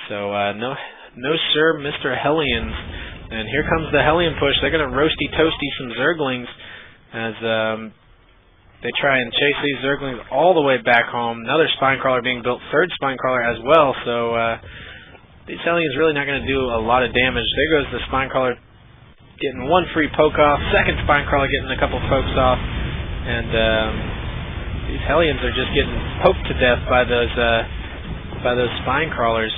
Speaker 1: so no sir, Mr. Hellions. And here comes the Hellion push. They're going to roasty-toasty some Zerglings, as they try and chase these Zerglings all the way back home. Another spine crawler being built, 3rd spine crawler as well. So these Hellions really not going to do a lot of damage. There goes the spine crawler getting 1 free poke off. 2nd spine crawler getting a couple pokes off. And these Hellions are just getting poked to death by those spine crawlers,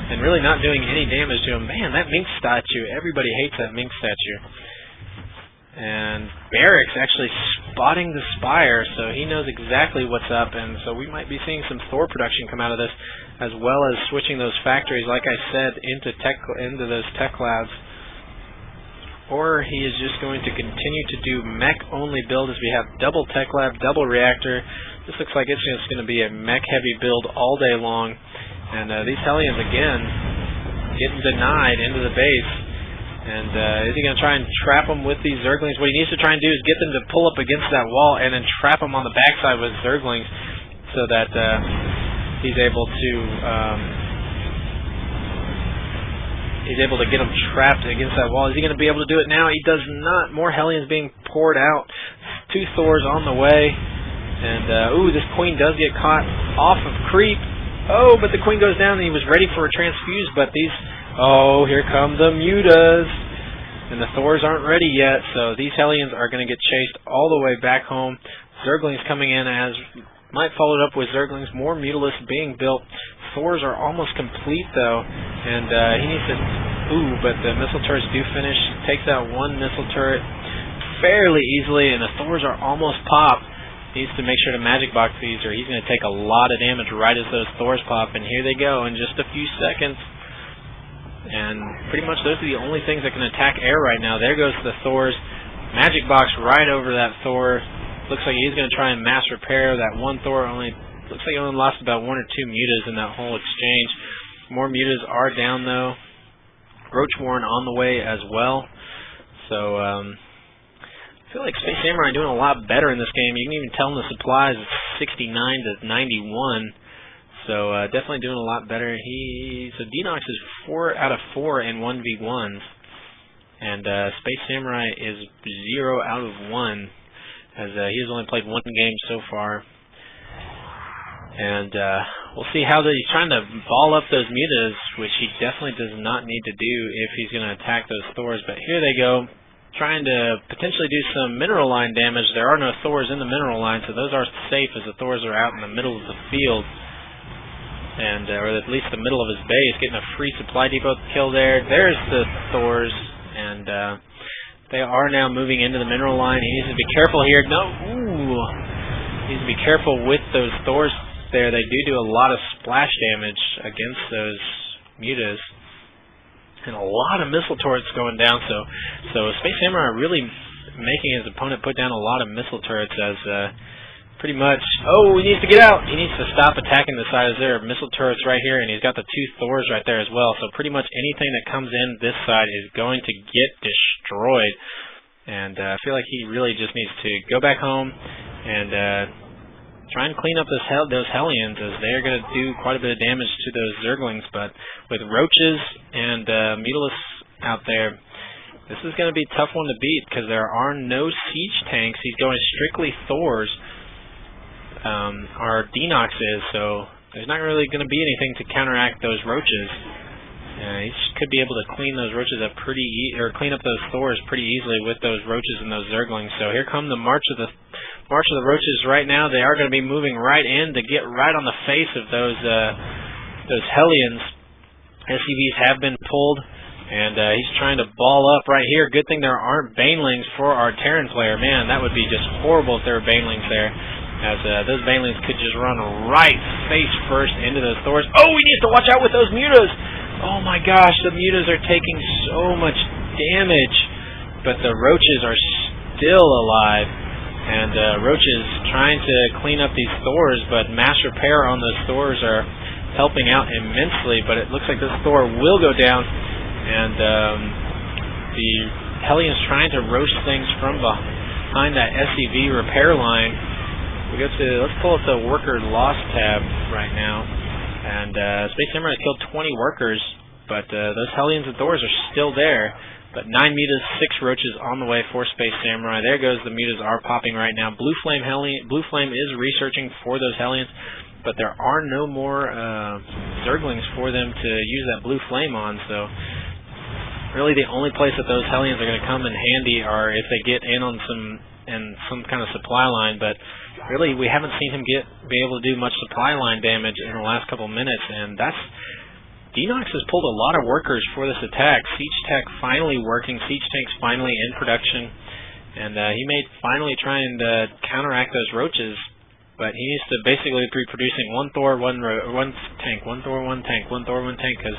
Speaker 1: and really not doing any damage to him. Man, that Mink statue, everybody hates that Mink statue. And Barracks actually spotting the Spire, so he knows exactly what's up, and so we might be seeing some Thor production come out of this, as well as switching those factories, like I said, into those tech labs. Or he is just going to continue to do mech-only build, as we have double tech lab, double reactor. This looks like it's just going to be a mech-heavy build all day long. And these Hellions, again, getting denied into the base. And is he going to try and trap them with these Zerglings? What he needs to try and do is get them to pull up against that wall and then trap them on the backside with Zerglings, so that he's able to get them trapped against that wall. Is he going to be able to do it now? He does not. More Hellions being poured out. 2 Thors on the way. And, ooh, this Queen does get caught off of creep. Oh, but the Queen goes down, and he was ready for a transfuse, but these... Oh, here come the Mutas. And the Thors aren't ready yet, so these Hellions are going to get chased all the way back home. Zerglings coming in, as might follow it up with Zerglings. More Mutalisks being built. Thors are almost complete, though. And he needs to... Ooh, but the missile turrets do finish. Takes out 1 missile turret fairly easily, and the Thors are almost popped. Needs to make sure to magic box these, or he's going to take a lot of damage right as those Thors pop. And here they go in just a few seconds. And pretty much those are the only things that can attack air right now. There goes the Thors. Magic box right over that Thor. Looks like he's going to try and mass repair that 1 Thor. Looks like he only lost about 1 or 2 Mutas in that whole exchange. More Mutas are down, though. Roach Warren on the way as well. So, I feel like Space Samurai are doing a lot better in this game. You can even tell in the supplies it's 69 to 91. So So definitely doing a lot better. So Denox is 4 out of 4 in 1v1s, and Space Samurai is 0 out of 1, as he has only played 1 game so far. And we'll see how he's trying to ball up those mutas, which he definitely does not need to do if he's going to attack those Thors. But here they go, trying to potentially do some mineral line damage. There are no Thors in the mineral line, so those are safe as the Thors are out in the middle of the field. And or at least the middle of his base, getting a free supply depot kill there. There's the Thors, and they are now moving into the mineral line. He needs to be careful here. No, ooh, he needs to be careful with those Thors there. They do a lot of splash damage against those mutas, and a lot of missile turrets going down. So Space Samurai really making his opponent put down a lot of missile turrets, as pretty much. Oh, he needs to get out. He needs to stop attacking the side. There are missile turrets right here, and he's got the 2 Thors right there as well. So pretty much anything that comes in this side is going to get destroyed. And I feel like he really just needs to go back home and try and clean up those Hellions, as they're going to do quite a bit of damage to those Zerglings. But with Roaches and Mutalisk out there, this is going to be a tough one to beat, because there are no siege tanks. He's going strictly Thors, or Denox is, so there's not really going to be anything to counteract those Roaches. He could be able to clean those Roaches up clean up those Thors pretty easily with those Roaches and those Zerglings. So here come the March of the Roaches right now. They are going to be moving right in to get right on the face of those Hellions. SCVs have been pulled, and he's trying to ball up right here. Good thing there aren't Banelings for our Terran player. Man, that would be just horrible if there were Banelings there, as those Banelings could just run right face first into those Thors. Oh, he needs to watch out with those mutas. Oh my gosh, the mutas are taking so much damage, but the Roaches are still alive. And Roaches trying to clean up these Thors, but mass repair on those Thors are helping out immensely. But it looks like this Thor will go down, and the Hellions trying to roast things from behind that SCV repair line. Let's pull up the worker loss tab right now, and Space Samurai has killed 20 workers, but those Hellions and Thors are still there. But 9 mutas, 6 Roaches on the way for Space Samurai. There goes the mutas are popping right now. Blue Flame is researching for those Hellions, but there are no more Zerglings for them to use that Blue Flame on. So really the only place that those Hellions are going to come in handy are if they get in on some kind of supply line. But really we haven't seen him be able to do much supply line damage in the last couple minutes, and Denox has pulled a lot of workers for this attack. Siege Tech finally working. Siege Tank's finally in production. And he may finally try and counteract those Roaches. But he needs to basically be producing 1 Thor, 1 tank, 1 Thor, 1 tank, 1 Thor, 1 tank. Because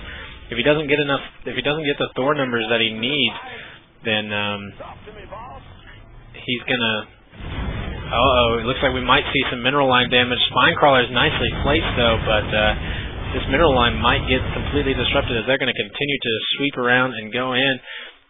Speaker 1: if he doesn't get the Thor numbers that he needs, then he's gonna. It looks like we might see some mineral line damage. Spinecrawler's nicely placed though, but this mineral line might get completely disrupted as they're going to continue to sweep around and go in.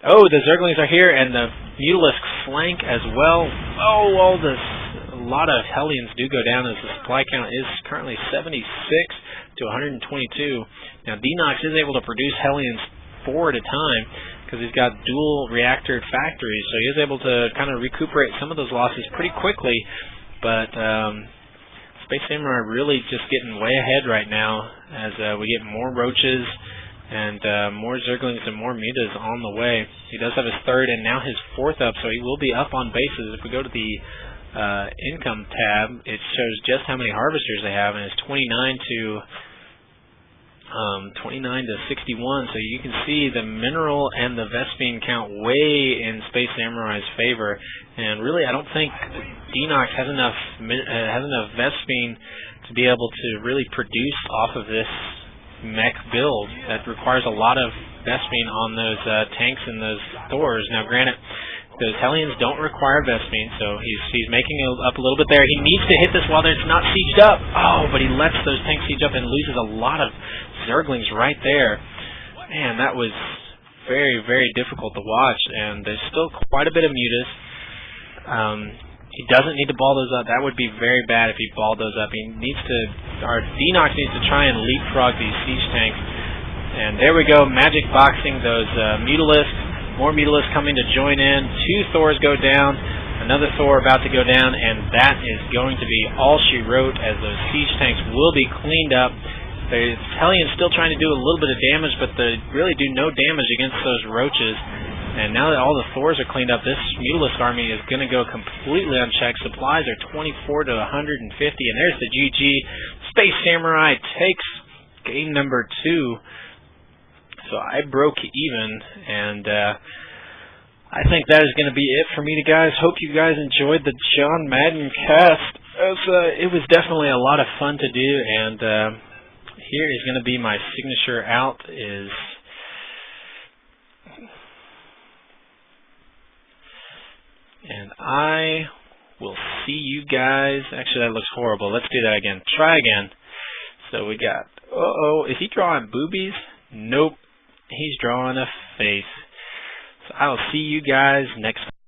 Speaker 1: Oh, the Zerglings are here, and the Mutalisk flank as well. Oh, a lot of Hellions do go down, as the supply count is currently 76 to 122. Now, Denox is able to produce Hellions 4 at a time, because he's got dual reactor factories, so he is able to kind of recuperate some of those losses pretty quickly. But Space Samurai really just getting way ahead right now, as we get more Roaches and more Zerglings and more mutas on the way. He does have his 3rd and now his 4th up, so he will be up on bases. If we go to the income tab, it shows just how many harvesters they have, and it's 29 to 61, so you can see the mineral and the Vespene count way in Space Samurai's favor. And really, I don't think Denox has enough Vespene to be able to really produce off of this mech build. That requires a lot of Vespene on those tanks and those Thors. Now, granted, those Hellions don't require Vespene, so he's making it up a little bit there. He needs to hit this while it's not sieged up. Oh, but he lets those tanks siege up and loses a lot of Zerglings right there. Man, that was very, very difficult to watch, and there's still quite a bit of mutas. He doesn't need to ball those up. That would be very bad if he balled those up. He needs to, our Denox needs to try and leapfrog these siege tanks. And there we go, magic boxing those Mutalisks. More Mutalisks coming to join in. 2 Thors go down. Another Thor about to go down, and that is going to be all she wrote, as those siege tanks will be cleaned up. The Hellions still trying to do a little bit of damage, but they really do no damage against those roaches. And now that all the Thors are cleaned up, this Mutalisk army is going to go completely unchecked. Supplies are 24 to 150, and there's the GG. Space Samurai takes game number 2. So I broke even, and I think that is going to be it for me, guys. Hope you guys enjoyed the John Madden cast. It was definitely a lot of fun to do, and here is going to be my signature out. And I will see you guys. Actually, that looks horrible. Let's do that again. Try again. So we got, is he drawing boobies? Nope. He's drawing a face. So I will see you guys next time.